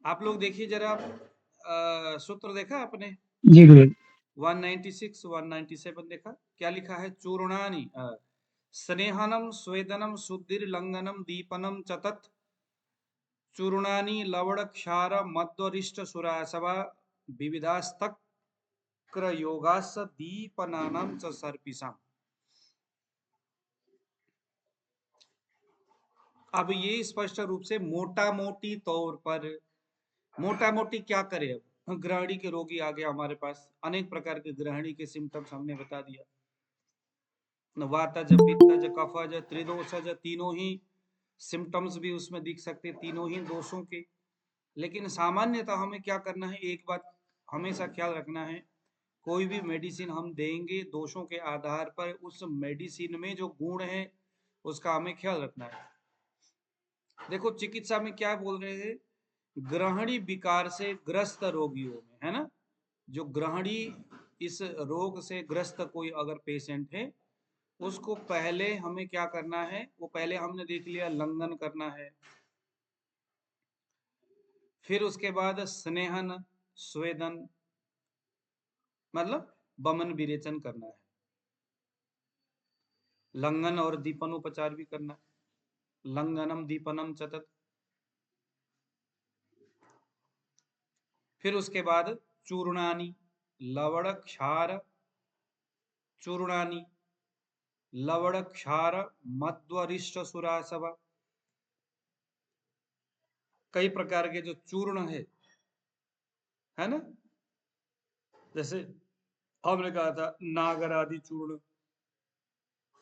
आप लोग देखिए जरा, सूत्र देखा आपने? जी गुरु। 196 197 देखा? क्या लिखा है? चूर्णानि स्नेहनम स्वेदनम शुद्धिर्लंघनम दीपनम चतत चूर्णानि लवण क्षार मध्वरिष्ट सुरासवा विविधास्तक्र योगास दीपनानाम च सर्पिसाम। अब ये स्पष्ट रूप से मोटा मोटी तौर पर, मोटा मोटी क्या करे? अब ग्रहणी के रोगी आ गया हमारे पास, अनेक प्रकार के ग्रहणी के सिम्टम्स हमने बता दिया, वातज पित्तज कफज त्रिदोषज, तीनों ही सिम्टम्स भी उसमें दिख सकते, तीनों ही दोषों के। लेकिन सामान्यतः हमें क्या करना है, एक बात हमेशा ख्याल रखना है, कोई भी मेडिसिन हम देंगे दोषों के आधार पर, उस मेडिसिन में जो गुण है उसका हमें ख्याल रखना है। देखो चिकित्सा में क्या बोल रहे हैं, ग्रहणी विकार से ग्रस्त रोगियों में, है ना, जो ग्रहणी इस रोग से ग्रस्त कोई अगर पेशेंट है, उसको पहले हमें क्या करना है, वो पहले हमने देख लिया लंघन करना है, फिर उसके बाद स्नेहन स्वेदन मतलब बमन विरेचन करना है, लंघन और दीपन उपचार भी करना है, लंघनम दीपनम चतत। फिर उसके बाद चूर्णानी लवण क्षार, चूर्णानी लवण क्षार मध्वरिष्ट सुरासवा, कई प्रकार के जो चूर्ण है ना, जैसे हमने कहा था नागर आदि चूर्ण,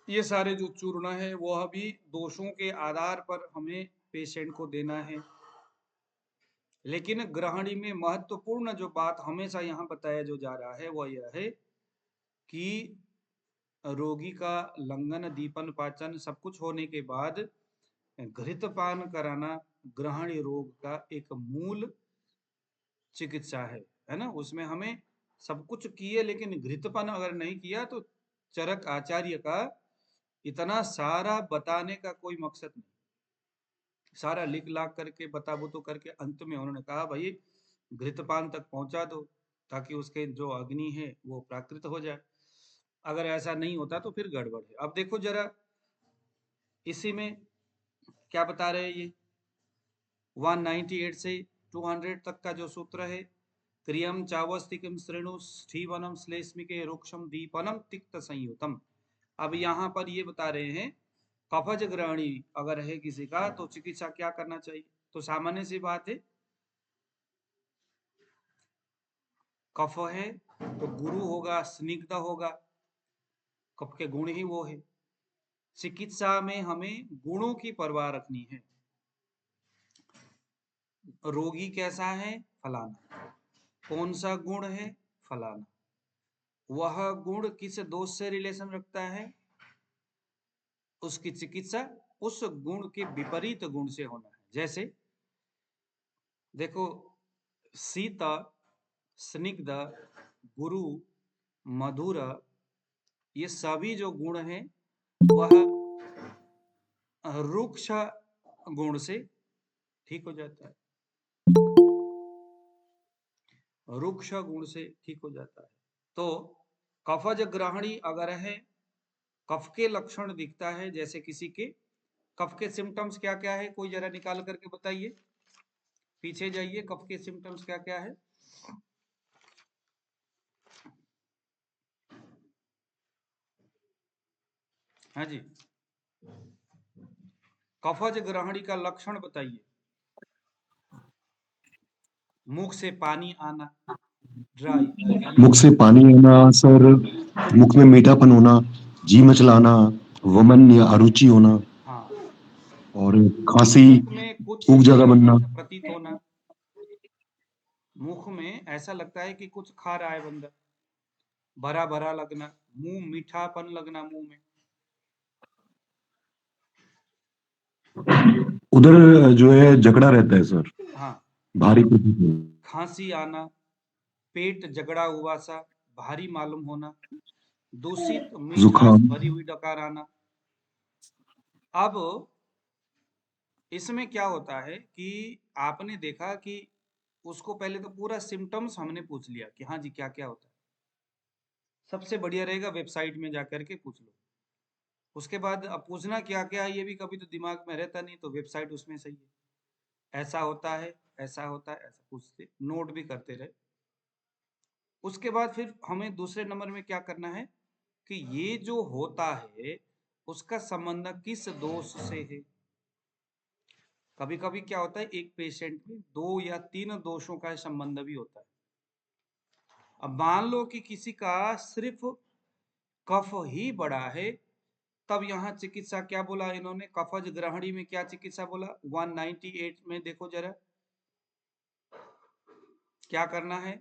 ये सारे जो चूर्ण है वह भी दोषों के आधार पर हमें पेशेंट को देना है। लेकिन ग्रहणी में महत्वपूर्ण जो बात हमेशा यहाँ बताया जो जा रहा है वह यह है कि रोगी का लंघन दीपन पाचन सब कुछ होने के बाद घृतपान कराना ग्रहणी रोग का एक मूल चिकित्सा है ना। उसमें हमें सब कुछ किए लेकिन घृतपान अगर नहीं किया तो चरक आचार्य का इतना सारा बताने का कोई मकसद नहीं, सारा लिख लाख करके बता बुतो करके अंत में उन्होंने कहा भाई घृतपान तक पहुंचा दो ताकि उसके जो अग्नि है वो प्राकृत हो जाए। अगर ऐसा नहीं होता तो फिर गड़बड़ है। अब देखो जरा इसी में क्या बता रहे हैं ये 198 से 200 तक का जो सूत्र है, क्रियम चावस्तिकम श्रेणु स्टीवनम श्लेष्मिके रुक्षम दीपनम तिक्त संयुतम। अब यहाँ पर ये बता रहे हैं कफज ग्रहणी अगर है किसी का तो चिकित्सा क्या करना चाहिए। तो सामान्य सी बात है, कफ है तो गुरु होगा, स्निग्ध होगा, कफ के गुण ही वो है। चिकित्सा में हमें गुणों की परवाह रखनी है, रोगी कैसा है फलाना, कौन सा गुण है फलाना, वह गुण किस दोष से रिलेशन रखता है, उसकी चिकित्सा उस गुण के विपरीत गुण से होना है। जैसे देखो शीत स्निग्ध गुरु मधुर, ये सभी जो गुण हैं वह रुक्ष गुण से ठीक हो जाता है, रुक्ष गुण से ठीक हो जाता है। तो कफज ग्रहणी अगर है, कफ के लक्षण दिखता है, जैसे किसी के कफ के सिम्टम्स क्या क्या है, कोई जरा निकाल करके बताइए, पीछे जाइए, कफ के सिम्टम्स क्या क्या है। हाँ जी, कफज ग्रहणी का लक्षण बताइए। मुख से पानी आना, ड्राई यानी मुख से पानी आना सर, मुख में मीठापन होना, जी मचलाना, वमन या अरुचि होना, हाँ, और खांसी, मुख में कुछ सूख जगह एक बनना। जैसा प्रतीत होना, मुख में ऐसा लगता है कि कुछ खा रहा है बंदा, भरा भरा लगना, मुंह मीठापन लगना मुंह में, उधर जो है जकड़ा रहता है सर, हाँ, भारी प्रतीत हो। खांसी आना, पेट जगड़ा हुआ सा भारी मालूम होना, दूषित मिठास जुकाम। भरी हुई डकार आना। अब इसमें क्या होता है कि आपने देखा कि उसको पहले तो पूरा सिम्टम्स हमने पूछ लिया कि हाँ जी क्या क्या होता है। सबसे बढ़िया रहेगा वेबसाइट में जाकर के पूछ लो। उसके बाद अब पूछना क्या क्या है ये भी कभी तो दिमाग में रहता नहीं, तो वेबसाइट उसमें सही है। ऐसा होता है, ऐसा होता है, ऐसा पूछते, नोट भी करते रहे। उसके बाद फिर हमें दूसरे नंबर में क्या करना है कि ये जो होता है उसका संबंध किस दोष से है। कभी कभी क्या होता है एक पेशेंट में 2 या 3 दोषों का संबंध भी होता है। अब मान लो कि किसी का सिर्फ कफ ही बड़ा है, तब यहाँ चिकित्सा क्या बोला इन्होंने, कफज ग्रहणी में क्या चिकित्सा बोला 198 में, देखो जरा क्या करना है।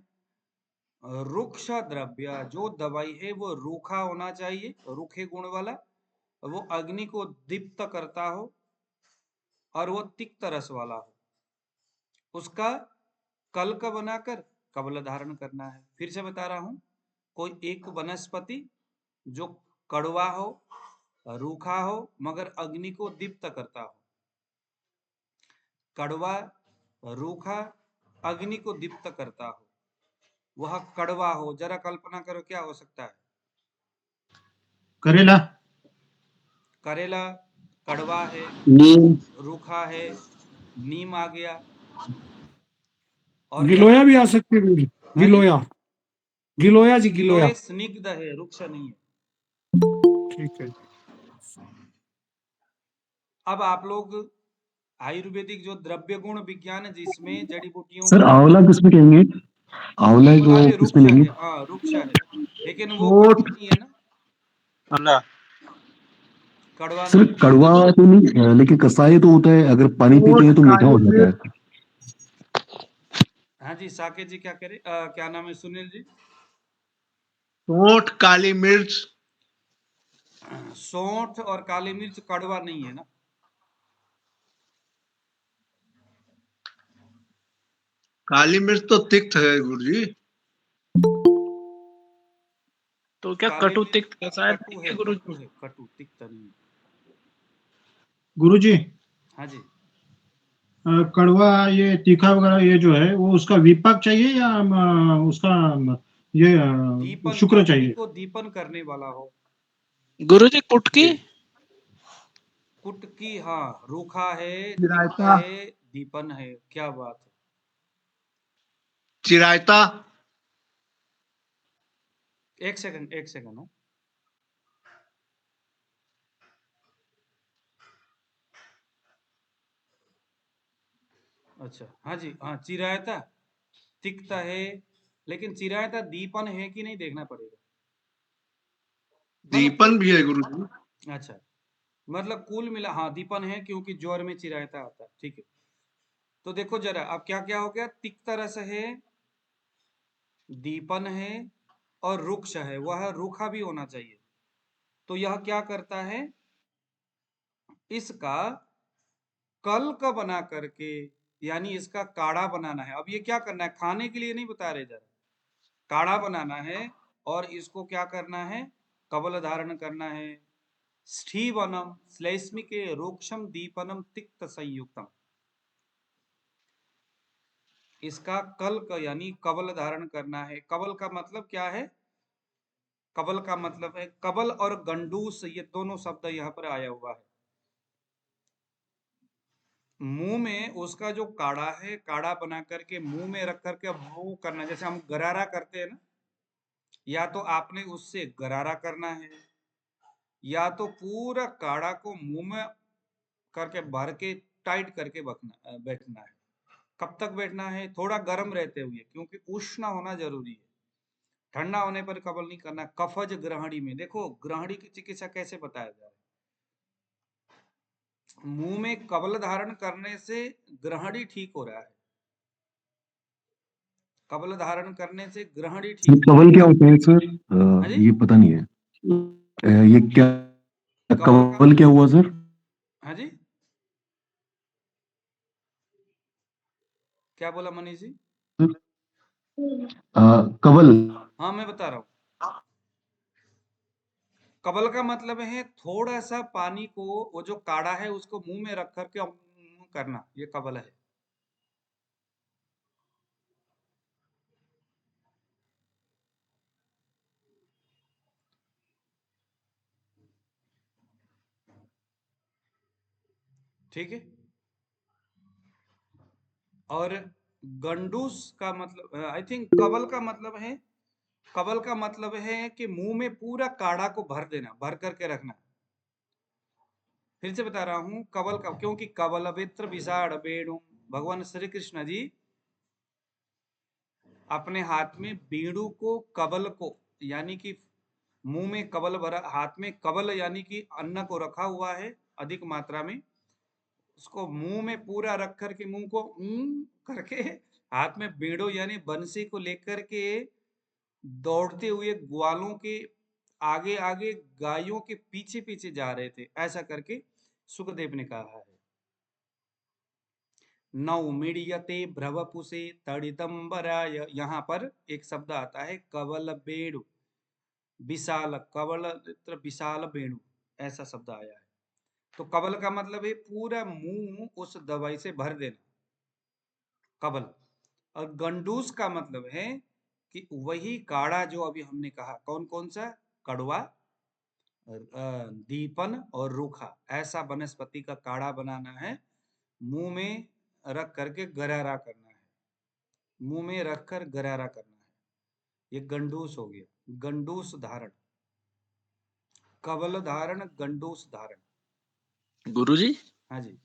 रुक्ष द्रव्य, जो दवाई है वो रूखा होना चाहिए, रूखे गुण वाला, वो अग्नि को दीप्त करता हो और वो तिक्त रस वाला हो, उसका कल्क बनाकर कबल धारण करना है। फिर से बता रहा हूं, कोई एक वनस्पति जो कड़वा हो, रूखा हो, मगर अग्नि को दीप्त करता हो। कड़वा, रूखा, अग्नि को दीप्त करता हो, वह कड़वा हो, जरा कल्पना करो क्या हो सकता है। करेला, करेला कड़वा है, नीम, रूखा है, नीम आ गया। और गिलोया भी आ सकती है गुरुजी। हाँ जी, गिलोया, गिलोया जी, गिलोया। गिलोय स्निग्ध है, रुक्ष नहीं है। ठीक है। अब आप लोग आयुर्वेदिक जो द्रव्य गुण विज्ञान जिसमें जड़ी बूटियों सर का, आंवला किसमें कहेंगे? आंवला बिल्कुल जो हाँ है जी किसमें रुक्ष लेंगे? है, हाँ रुक्ष है, लेकिन वो ओट, कड़वा नहीं है ना, अल्लाह, कड़वा सर नहीं है। कड़वा तो नहीं है, लेकिन कसाई तो होता है, अगर पानी पीते ओट, हैं तो मीठा काली हो जाता मिर्च, है। हाँ जी साकेत जी क्या कह रहे, क्या नाम है सुनील जी। ओट, काली मिर्च, सौंठ और काली मिर्च कड़वा नहीं है ना। काली मिर्च तो तिक्त है गुरुजी। तो क्या काली कटु मिर्च तिक्त कसाय कटु ठीक है, है कटु गुरुजी? है, कटु तिक्त नहीं। गुरुजी, हाँ जी, कड़वा ये तीखा वगैरह ये जो है वो उसका विपाक चाहिए या उसका ये दीपन, जो शुक्र अग्नि चाहिए? को दीपन करने वाला हो। गुरुजी कुटकी, कुटकी, हाँ, रूखा है, तिक्त चिरायता, है, दीपन है, क्या बात है। चिरायता, एक सेकंड, एक सेकंड हाँ। अच्छा हाँ जी, हाँ चिरायता तिक्त है, लेकिन चिरायता दीपन है कि नहीं देखना पड़ेगा। मतलब दीपन भी है गुरुजी। अच्छा, मतलब कुल मिला हाँ दीपन है, क्योंकि ज्वर में चिरायता आता है, ठीक है। तो देखो जरा अब क्या क्या हो गया, तिक्त रस है, दीपन है, और रुक्ष है, वह रूखा भी होना चाहिए। तो यह क्या करता है, इसका कल्क बना करके, यानी इसका काढ़ा बनाना है। अब ये क्या करना है, खाने के लिए नहीं बता रहे जरा, काढ़ा बनाना है, और इसको क्या करना है, कबल धारण करना है। स्टीवनम श्लेष्मिके रूक्षम दीपनम तिक्त संयुक्तम, इसका कल्क यानी कबल धारण करना है। कबल का मतलब क्या है, कबल का मतलब है कबल और गंडूस, ये दोनों शब्द यहाँ पर आया हुआ है। मुंह में उसका जो काढ़ा है, काढ़ा बना करके मुंह में रख करके वो करना, जैसे हम गरारा करते हैं ना, या तो आपने उससे गरारा करना है, या तो पूरा काढ़ा को मुंह में करके भर के टाइट करके बैठना है। कब तक बैठना है, थोड़ा गर्म रहते हुए, क्योंकि उष्ण होना जरूरी है, ठंडा होने पर कबल नहीं करना। कफज ग्रहणी में देखो, ग्रहणी की चिकित्सा कैसे बताया जा रहा है, मुंह में कबल धारण करने से ग्रहणी ठीक हो रहा है, कबल धारण करने से ग्रहणी सर ठीक हो रहा कवल क्या होता है सर? है। हाँ जी, ये पता नहीं है। ये क्या, कबल का, कवल क्या हुआ सर? हाँ जी क्या बोला मनीष जी। कवल। हाँ मैं बता रहा हूँ, कबल का मतलब है थोड़ा सा पानी को, वो जो काढ़ा है उसको मुंह में रख करके करना, ये कबल है। ठीक है। और गंडूस का मतलब आई थिंक कवल का मतलब है, कवल का मतलब है कि मुंह में पूरा काढ़ा को भर देना, भर करके रखना। फिर से बता रहा हूं कवल का, क्योंकि कवल वित्र विषाण बेणु, भगवान श्री कृष्ण जी अपने हाथ में बीड़ू को, कवल को, यानी कि मुंह में कवल भरा, हाथ में कवल यानी कि अन्न को रखा हुआ है अधिक मात्रा में, उसको मुंह में पूरा रख करके मुंह को करके हाथ में बीड़ो यानी बंसी को लेकर के दौड़ते हुए ग्वालों के आगे आगे, गायों के पीछे पीछे जा रहे थे, ऐसा करके सुखदेव ने कहा है। नौ मीडियते भ्रवपुषे तड़ितंबराय, यहाँ पर एक शब्द आता है कवल बेणु, विशाल कवल विशाल बेणु, ऐसा शब्द आया है। तो कवल का मतलब है पूरा मुंह उस दवाई से भर देना, कवल। और गंडूस का मतलब है कि वही काढ़ा जो अभी हमने कहा, कौन कौन सा, कड़वा, दीपन और रूखा, ऐसा वनस्पति का काढ़ा बनाना है, मुंह में रख करके गरारा करना है, मुंह में रखकर गरारा करना है। ये गंडूस हो गया, गंडूस धारण, कवल धारण, गंडूस धारण। गुरुजी, हाँ जी।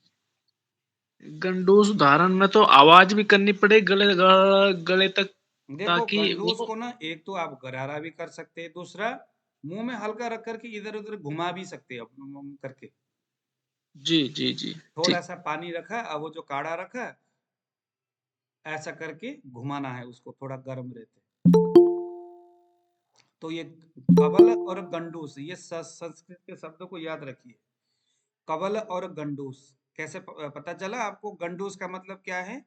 गंडूस धारण में तो आवाज भी करनी पड़े गले तक, देखो ताकि गंडूस वो। को ना, एक तो आप गरारा भी कर सकते हैं, दूसरा मुंह में हल्का रख करके इधर उधर घुमा भी सकते हैं अपने मुंह में करके। जी जी जी। थोड़ा ठीक। सा पानी रखा, अब वो जो काढ़ा रखा, ऐसा करके घुमाना है उसको, थोड़ा गर्म रहते। तो ये कवल और गंडूस, ये संस्कृत के शब्दों को याद रखिए। कवल और गंडूस कैसे पता चला आपको? गंडूस का मतलब क्या है?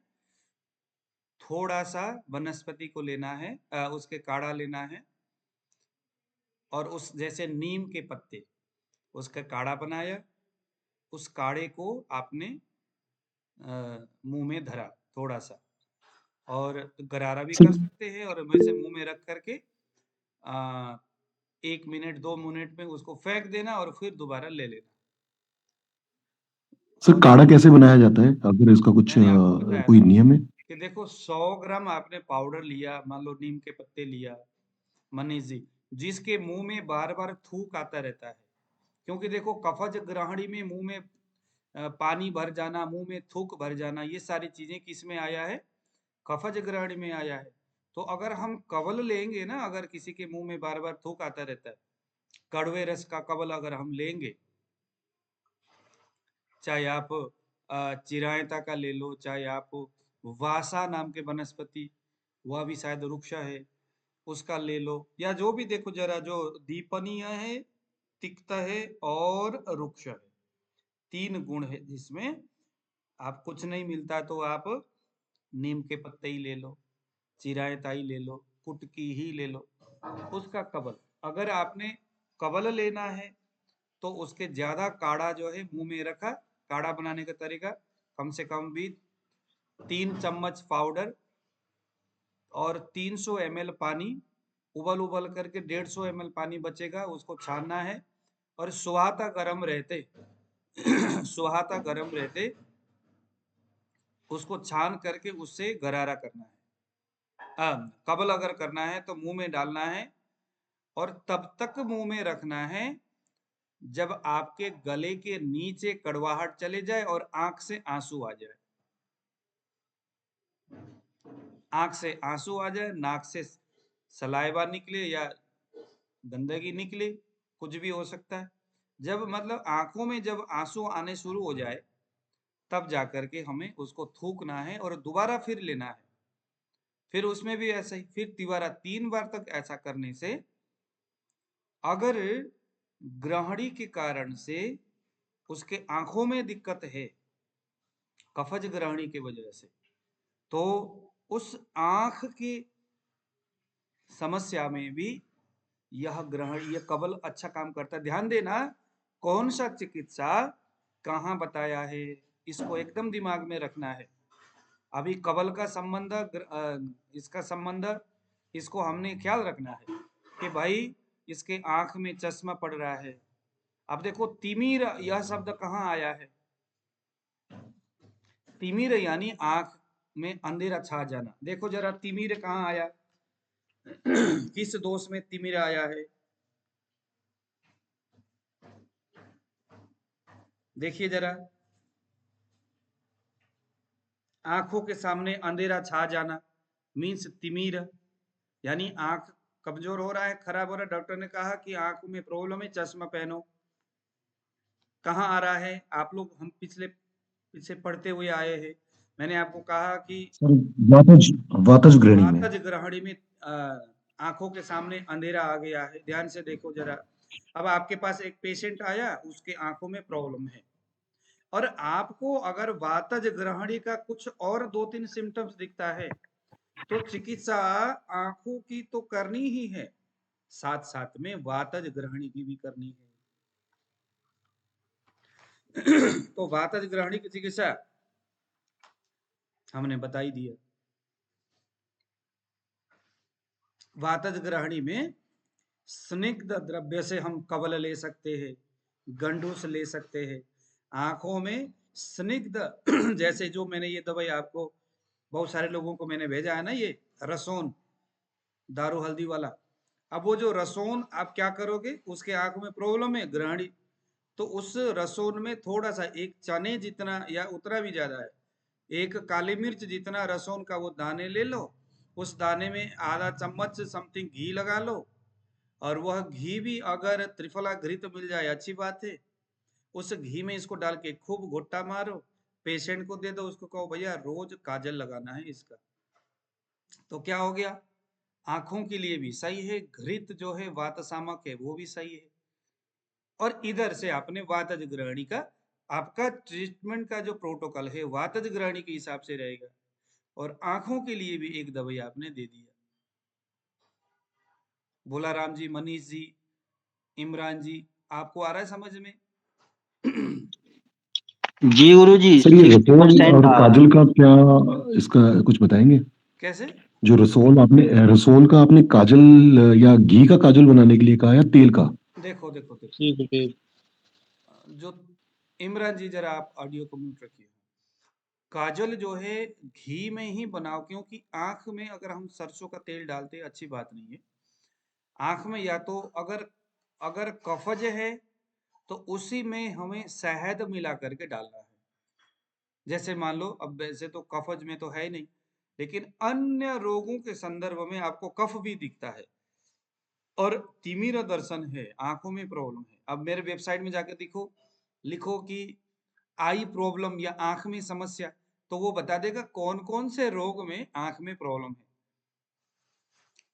थोड़ा सा वनस्पति को लेना है, उसके काढ़ा लेना है, और उस जैसे नीम के पत्ते, उसका काढ़ा बनाया, उस काढ़े को आपने मुंह में धरा थोड़ा सा, और गरारा भी कर सकते हैं, और वैसे मुंह में रख करके 1 मिनट 2 मिनट में उसको फेंक देना और फिर दोबारा ले लेना। सर और काढ़ा कैसे बनाया जाता है, अगर इसका कुछ मैंने आपको बताया कोई ना नियम है? कि देखो 100 ग्राम आपने पाउडर लिया, मान लो नीम के पत्ते लिया, मनीष जी, जिसके मुंह में बार बार थूक आता रहता है, क्योंकि देखो कफज ग्रहणी में मुंह में पानी भर जाना, मुंह में थूक भर जाना, ये सारी चीजें किस में आया है? कफज ग्रहणी में आया है। तो अगर हम कवल लेंगे ना, अगर किसी के मुंह में बार बार थूक आता रहता है, कड़वे रस का कवल अगर हम लेंगे, चाहे आप चिरायता का ले लो, चाहे आप वासा नाम के वनस्पति, वह भी शायद वृक्ष है, उसका ले लो, या जो भी देखो जरा, जो दीपनीय है, तिक्त है और रुक्ष है, 3 गुण है जिसमें आप कुछ नहीं मिलता तो आप नीम के पत्ते ही ले लो, चिरायता ही ले लो, कुटकी ही ले लो, उसका कवल। अगर आपने कवल लेना है तो उसके ज्यादा काढ़ा जो है मुंह में रखा, काढ़ा बनाने का तरीका, कम से कम भी 3 चम्मच पाउडर और 300 ml पानी, उबल उबल करके 150 ml पानी बचेगा, उसको छानना है, और सुहाता गरम रहते सुहाता गरम रहते उसको छान करके उससे गरारा करना है। कबल अगर करना है तो मुंह में डालना है, और तब तक मुंह में रखना है जब आपके गले के नीचे कड़वाहट चले जाए और आंख से आंसू आ जाए। आंख से आंसू आ जाए, नाक से सलाइवा निकले या गंदगी निकले, कुछ भी हो सकता है। जब मतलब आंखों में जब आंसू आने शुरू हो जाए, तब जाकर के हमें उसको थूकना है और दोबारा फिर लेना है। फिर उसमें भी ऐसा ही, फिर तिबारा 3 बार तक ऐसा करने से, अगर ग्रहणी के कारण से उसके आंखों में दिक्कत है, कफज ग्रहणी की वजह से, तो उस आंख की समस्या में भी यह ग्रहण, यह कबल अच्छा काम करता है। ध्यान देना, कौन सा चिकित्सा कहाँ बताया है, इसको एकदम दिमाग में रखना है। अभी कबल का संबंध, इसका संबंध, इसको हमने ख्याल रखना है कि भाई इसके आंख में चश्मा पड़ रहा है। अब देखो तिमिर, यह शब्द कहाँ आया है? तिमिर यानी आंख में अंधेरा छा जाना। देखो जरा तिमिर कहाँ आया, किस दोष में तिमिर आया है, देखिए जरा। आंखों के सामने अंधेरा छा जाना मीन्स तिमिर, यानी आंख कमजोर हो रहा है, खराब हो रहा है। डॉक्टर ने कहा कि आंखों में प्रॉब्लम है, चश्मा पहनो। कहाँ आ रहा है, आप लोग हम पीछे पढ़ते हुए आए हैं। मैंने आपको कहा कि सर वातज वातज ग्रहणी में। वातज ग्रहणी में आंखों के सामने अंधेरा आ गया है। ध्यान से देखो जरा। अब आपके पास एक पेशेंट आया, उसके आंखों में प्रॉब्लम है, और आपको अगर वातज ग्रहणी का कुछ और 2-3 सिम्टम्स दिखता है तो चिकित्सा आंखों की तो करनी ही है, साथ साथ में वातज ग्रहणी की भी करनी है। तो वातज ग्रहणी की चिकित्सा हमने बता ही दिया। वातज ग्रहणी में स्निग्ध द्रव्य से हम कवल ले सकते हैं, गंडूस ले सकते हैं। आंखों में स्निग्ध जैसे जो मैंने ये दवाई आपको बहुत सारे लोगों को मैंने भेजा है ना, ये रसोन दारू हल्दी वाला। अब वो जो रसोन आप क्या करोगे, उसके आंख में प्रॉब्लम है ग्रहणी, तो उस रसोन में थोड़ा सा एक चने जितना या उतना भी ज्यादा है, एक काली मिर्च जितना रसोन का वो दाने ले लो, उस दाने में आधा चम्मच समथिंग घी लगा लो, और वह घी भी अगर त्रिफला घृत मिल जाए अच्छी बात है। उस घी में इसको डाल के खूब घुट्टा मारो, पेशेंट को दे दो, उसको कहो भैया रोज काजल लगाना है इसका। तो क्या हो गया, आंखों के लिए भी सही है, घृत जो है वातशामक है वो भी सही है, और इधर से आपने वातज ग्रहणी का आपका ट्रीटमेंट का जो प्रोटोकॉल है वातज ग्रहणी के हिसाब से रहेगा, और आंखों के लिए भी एक दवाई आपने दे दिया। भोलाराम जी, मनीष जी, इमरान जी, आपको आ रहा है समझ में? जी गुरुजी, सर ये रसोल 60% और आ रहा काजल है। का क्या, इसका कुछ बताएंगे? कैसे? जो रसोल का आपने काजल या घी का काजल बनाने के लिए कहा या तेल का? देखो देखो देखो, जी गुरुजी। जो इमरान जी जरा आप ऑडियो को म्यूट रखिए। काजल जो है घी में ही बनाओ, क्योंकि आंख में अगर हम सरसों का तेल डालते हैं अच्छी बात नहीं है। आंख में या तो अगर अगर कफज है तो उसी में हमें शहद मिला करके डालना है। जैसे मान लो, अब वैसे तो कफज में तो है ही नहीं, लेकिन अन्य रोगों के संदर्भ में आपको कफ भी दिखता है और तिमिर दर्शन है, आंखों में प्रॉब्लम है। अब मेरे वेबसाइट में जाकर देखो, लिखो कि आई प्रॉब्लम या आंख में समस्या, तो वो बता देगा कौन कौन से रोग में आंख में प्रॉब्लम है।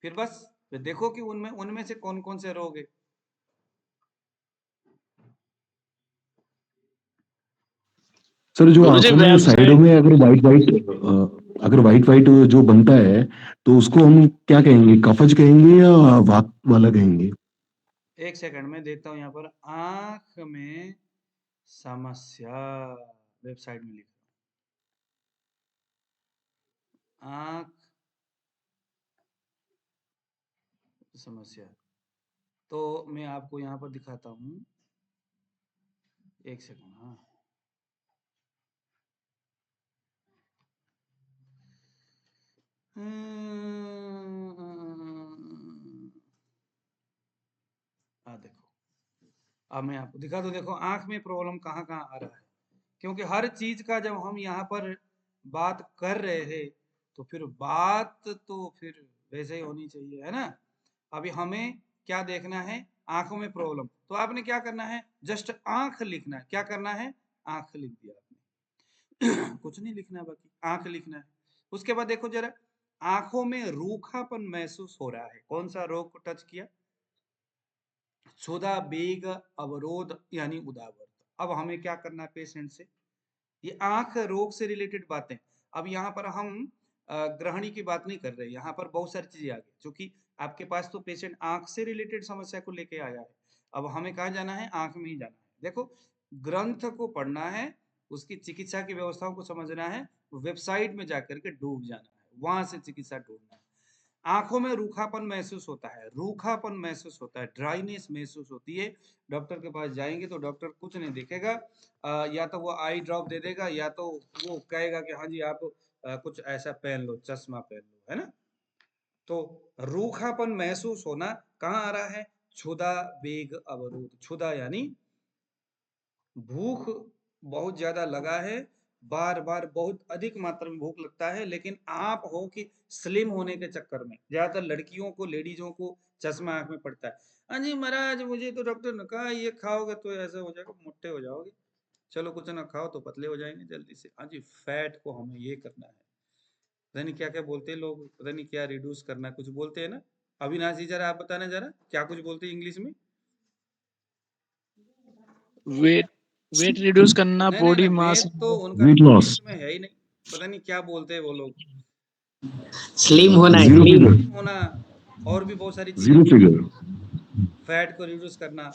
फिर बस फिर देखो कि उनमें उनमें से कौन कौन से रोग है। सर जो गुरुजी आंखों में साइडों वेबसाइट में अगर वाइट वाइट जो बनता है तो उसको हम क्या कहेंगे, कफज कहेंगे या वात वाला कहेंगे? एक सेकंड में देखता हूं यहाँ पर, आंख में समस्या वेबसाइट में लिखा, आंख समस्या। तो मैं आपको यहाँ पर दिखाता हूँ, एक सेकंड। हाँ, देखो, अब मैं आपको दिखा दूं। देखो आंख में प्रॉब्लम कहाँ कहाँ आ रहा है, क्योंकि हर चीज का जब हम यहाँ पर बात कर रहे हैं तो फिर बात तो फिर वैसे ही होनी चाहिए, है ना। अभी हमें क्या देखना है, आंखों में प्रॉब्लम, तो आपने क्या करना है, जस्ट आंख लिखना है। क्या करना है, आंख लिख दिया आपने। कुछ नहीं लिखना है, बाकी आंख लिखना है। उसके बाद देखो जरा, आंखों में रूखापन महसूस हो रहा है, कौन सा रोग को टच किया, क्षुधा बेग अवरोध यानी उदावरता। अब हमें क्या करना है पेशेंट से, ये आंख रोग से रिलेटेड बातें। अब यहाँ पर हम ग्रहणी की बात नहीं कर रहे, यहाँ पर बहुत सारी चीजें आ गई, क्योंकि आपके पास तो पेशेंट आंख से रिलेटेड समस्या को लेके आया है। अब हमें कहाँ जाना है, आंख में ही जाना है। देखो, ग्रंथ को पढ़ना है, उसकी चिकित्सा की व्यवस्थाओं को समझना है, वेबसाइट में जाकर के डूब जाना है, वहां से चिकित्सा ढूंढना है। आंखों में रूखापन महसूस होता है, रूखापन महसूस होता है, ड्राइनेस महसूस होती है। डॉक्टर के पास जाएंगे तो डॉक्टर कुछ नहीं देखेगा, या तो वो आई ड्रॉप दे देगा, या तो वो कहेगा कि हाँ जी आप कुछ ऐसा पहन लो, चश्मा पहन लो, है ना। तो रूखापन महसूस होना कहाँ आ रहा है? क्षुधा वेग अवरोध। क्षुधा यानी भूख बहुत ज्यादा लगा है, बार बार बहुत अधिक मात्रा में भूख लगता है, लेकिन आप हो कि स्लिम होने के चक्कर में, ज्यादातर लड़कियों को, लेडीजों को चश्मा आंख में पड़ता है। हाँ जी महाराज, मुझे तो डॉक्टर ने कहा ये खाओगे तो ऐसा हो जाएगा, मोटे हो जाओगे। चलो कुछ ना खाओ तो पतले हो जाएंगे जल्दी से। हाँ जी, फैट को हमें ये करना है, पता नहीं क्या क्या बोलते हैं लोग, पता नहीं क्या रिड्यूस करना, कुछ बोलते हैं ना। अविनाश जी जरा आप बताना, जरा क्या कुछ बोलते हैं इंग्लिश में। वेट वेट रिड्यूस करना, नहीं नहीं बॉडी नहीं, मास। वेट तो उनका वेट लॉस, इंग्लिश में है ही नहीं, पता नहीं क्या बोलते हैं वो लोग। स्लिम होना है, जीरो स्लिम। फिगर, होना, और भी बहुत सारी चीजें जीरो बोलते फिगर, हैं, फैट को रिड्यूस करना।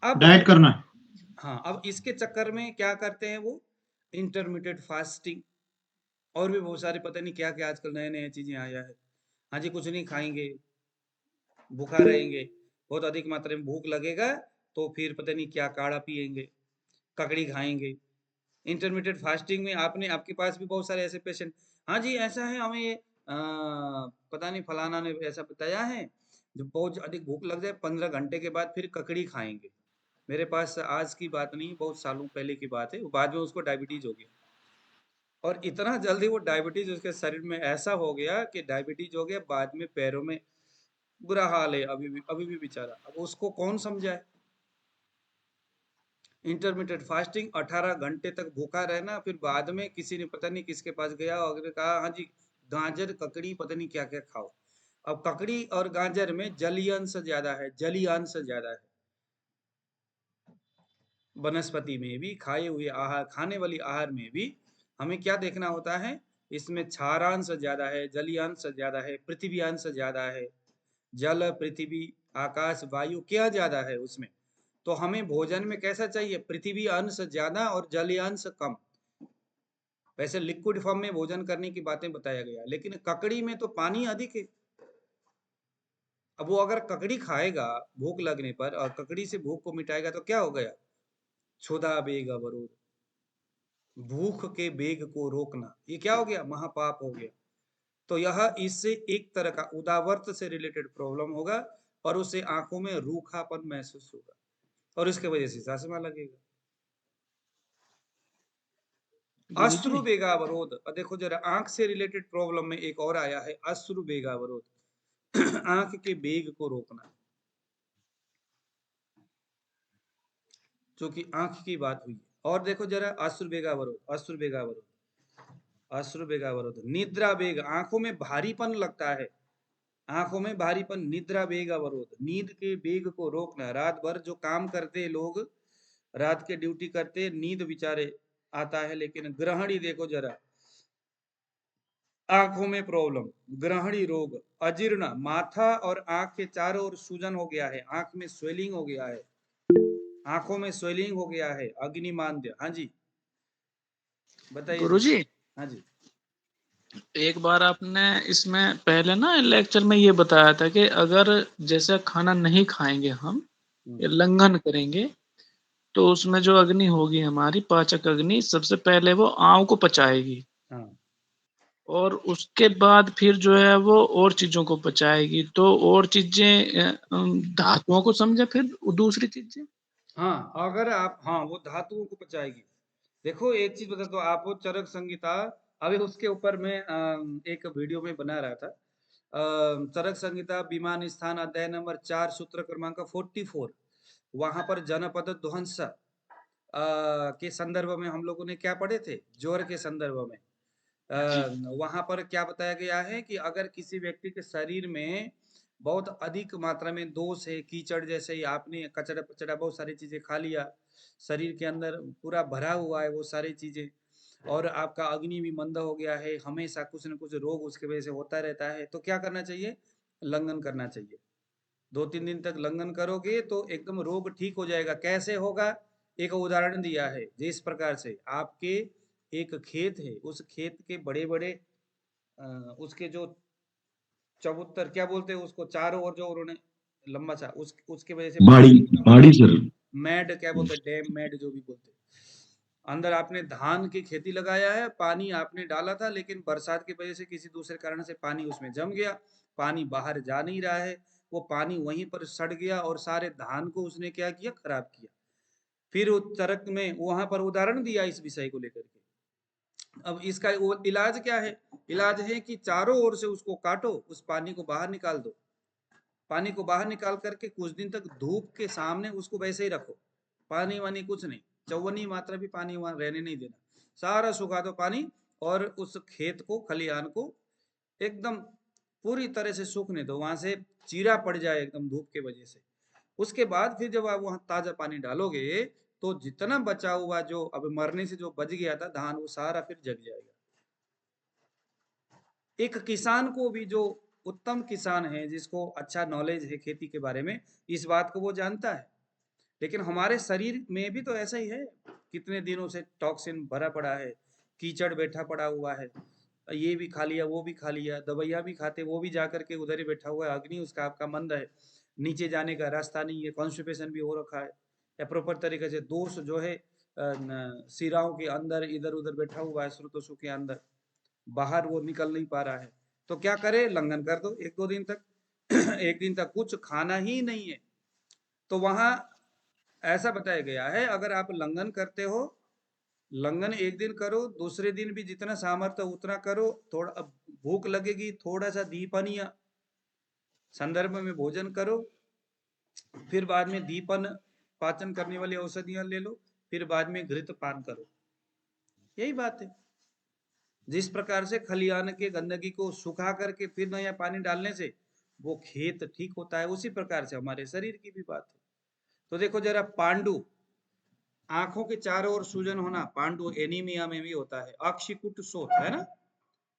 अब डाइट करना। हाँ, अब इसके चक्कर में क्या करते हैं वो, इंटरमीडिएट फास्टिंग, और भी बहुत सारे पता नहीं क्या क्या आजकल नए नए चीजें आया है। हाँ जी, कुछ नहीं खाएंगे, भूखा रहेंगे, बहुत अधिक मात्रा में भूख लगेगा तो फिर पता नहीं क्या काढ़ा पिएंगे, ककड़ी खाएंगे। इंटरमीडिएट फास्टिंग में आपने, आपके पास भी बहुत सारे ऐसे पेशेंट, हाँ जी ऐसा है, हमें ये पता नहीं फलाना ने ऐसा बताया है, जो बहुत अधिक भूख लग जाए 15 घंटे के बाद फिर ककड़ी खाएंगे। मेरे पास आज की बात नहीं, बहुत सालों पहले की बात है, बाद में उसको डायबिटीज हो गया, और इतना जल्दी वो डायबिटीज उसके शरीर में ऐसा हो गया कि डायबिटीज हो गया, बाद में पैरों में बुरा हाल है, अभी भी बेचारा। अब उसको कौन समझाए। इंटरमीडिएट फास्टिंग 18 घंटे तक भूखा रहना, फिर बाद में किसी ने पता नहीं किसके पास गया और कहा हाँ जी गाजर ककड़ी पता नहीं क्या क्या खाओ। अब ककड़ी और गाजर में जलीय अंश ज्यादा है, जलीय अंश ज्यादा है। वनस्पति में भी, खाए हुए आहार, खाने वाली आहार में भी हमें क्या देखना होता है, इसमें क्षारांश ज्यादा है, जलीयांश ज्यादा है, पृथ्वीयांश ज्यादा है। जल, पृथ्वी, आकाश, वायु क्या ज्यादा है उसमें। तो हमें भोजन में कैसा चाहिए, पृथ्वी अंश ज्यादा और जलीय अंश कम। वैसे लिक्विड फॉर्म में भोजन करने की बातें बताया गया, लेकिन ककड़ी में तो पानी अधिक है। अब वो अगर ककड़ी खाएगा भूख लगने पर और ककड़ी से भूख को मिटाएगा तो क्या हो गया, क्षुधा वेग अवरोध, भूख के वेग को रोकना, ये क्या हो गया, महापाप हो गया। तो यह इससे एक तरह का उदावर्त से रिलेटेड प्रॉब्लम होगा, और उसे आंखों में रूखापन महसूस होगा, और इसके वजह से चश्मा लगेगा। गुरुजी, अश्रु वेगावरोध, और देखो जरा आंख से रिलेटेड प्रॉब्लम में एक और आया है, अश्रु वेगावरोध। आंख के वेग को रोकना, जो कि आंख की बात हुई। और देखो जरा अश्रु वेगावरोध, अश्रु वेगावरोध, अश्रु वेगावरोध, निद्रा वेग, आंखों में भारीपन लगता है, आंखों में भारीपन, निद्रा वेग अवरोध, नींद के वेग को रोकना। रात भर जो काम करते लोग, रात के ड्यूटी करते, नींद बेचारे आता है, लेकिन ग्रहणी देखो जरा, आंखों में प्रॉब्लम, ग्रहणी रोग, अजीर्ण, माथा और आंख के चारों ओर सूजन हो गया है, आंख में स्वेलिंग हो गया है, आंखों में स्वेलिंग हो गया है, अग्निमांद्य। हाँ जी बताइए जी। गुरुजी, हाँ जी। एक बार आपने इसमें पहले ना लेक्चर में ये बताया था कि अगर जैसे खाना नहीं खाएंगे हम या लंघन करेंगे, तो उसमें जो अग्नि होगी हमारी पाचक अग्नि, सबसे पहले वो आँव को पचाएगी, हाँ और उसके बाद फिर जो है वो और चीजों को पचाएगी। तो और चीजें धातुओं को समझे, फिर दूसरी चीजें। हाँ, अगर आप, हाँ वो धातुओं को पचाएगी। देखो एक चीज बता दो आपको, चरक संहिता, अभी उसके ऊपर मैं एक वीडियो में बना रहा था। चरक संहिता विमान स्थान अध्याय नंबर 4 सूत्र क्रमांक 44, वहां पर जनपद ध्वंस के संदर्भ में हम लोगों ने क्या पढ़े थे, ज्वर के संदर्भ में। जी। वहां पर क्या बताया गया है कि अगर किसी व्यक्ति के शरीर में बहुत अधिक मात्रा में दोष है, कीचड़ जैसे ही आपने कचड़ा पचड़ा बहुत सारी चीजें खा लिया, शरीर के अंदर पूरा भरा हुआ है वो सारी चीजें, और आपका अग्नि भी मंद हो गया है, हमेशा कुछ न कुछ रोग उसके वजह से होता रहता है, तो क्या करना चाहिए, लंघन करना चाहिए। 2-3 दिन तक लंघन करोगे तो एकदम रोग ठीक हो जाएगा। कैसे होगा, एक उदाहरण दिया है, जिस प्रकार से आपके एक खेत है, उस खेत के बड़े बड़े उसके जो चबूतर क्या बोलते हैं उसको, चारों ओर जो उन्होंने लंबा सा उसकी वजह से बाड़ी, पूरा बाड़ी सर। मैड क्या बोलते हैं, डैम मैड जो भी बोलते हैं। अंदर आपने धान की खेती लगाया है, पानी आपने डाला था, लेकिन बरसात की वजह से किसी दूसरे कारण से पानी उसमें जम गया, पानी बाहर जा नहीं रहा है, वो पानी वहीं पर सड़ गया और सारे धान को उसने क्या किया, खराब किया। फिर उस तर्क में वहां पर उदाहरण दिया इस विषय को लेकर के। अब इसका वो इलाज क्या है, इलाज है कि चारों ओर से उसको काटो, उस पानी को बाहर निकाल दो, पानी को बाहर निकाल करके कुछ दिन तक धूप के सामने उसको वैसे ही रखो, पानी वानी कुछ नहीं, चौवनी मात्रा भी पानी वहां रहने नहीं देना, सारा सुखा दो पानी, और उस खेत को, खलिहान को एकदम पूरी तरह से सूखने दो, वहां से चीरा पड़ जाए एकदम धूप के वजह से। उसके बाद फिर जब आप वहां ताजा पानी डालोगे तो जितना बचा हुआ जो अब मरने से जो बच गया था धान, वो सारा फिर जग जाएगा। एक किसान को भी, जो उत्तम किसान है, जिसको अच्छा नॉलेज है खेती के बारे में, इस बात को वो जानता है। लेकिन हमारे शरीर में भी तो ऐसा ही है, कितने दिनों से टॉक्सिन भरा पड़ा है, कीचड़ बैठा पड़ा हुआ है, ये भी खा लिया, वो भी खा लिया, दवाइयाँ भी खाते, वो भी जाकर के उधर ही बैठा हुआ है, अग्नि उसका आपका मंद है, नीचे जाने का रास्ता नहीं है, कॉन्स्टिपेशन भी हो रखा है, या प्रॉपर तरीके से दोष जो है सिराओं के अंदर इधर उधर बैठा हुआ है, स्रोतों के अंदर, बाहर वो निकल नहीं पा रहा है। तो क्या करे, लंघन कर दो एक दो दिन तक एक दिन तक कुछ खाना ही नहीं है। तो वहां ऐसा बताया गया है, अगर आप लंघन करते हो, लंघन एक दिन करो, दूसरे दिन भी जितना सामर्थ्य उतना करो, थोड़ा भूख लगेगी, थोड़ा सा दीपनीय संदर्भ में भोजन करो, फिर बाद में दीपन पाचन करने वाली औषधियां ले लो, फिर बाद में घृत पान करो। यही बात है। जिस प्रकार से खलिहान के गंदगी को सुखा करके फिर नया पानी डालने से वो खेत ठीक होता है, उसी प्रकार से हमारे शरीर की भी बात है। तो देखो जरा, पांडु, आंखों के चारों ओर सूजन होना, पांडु एनीमिया में भी होता है, अक्षिकुट शोथ है ना,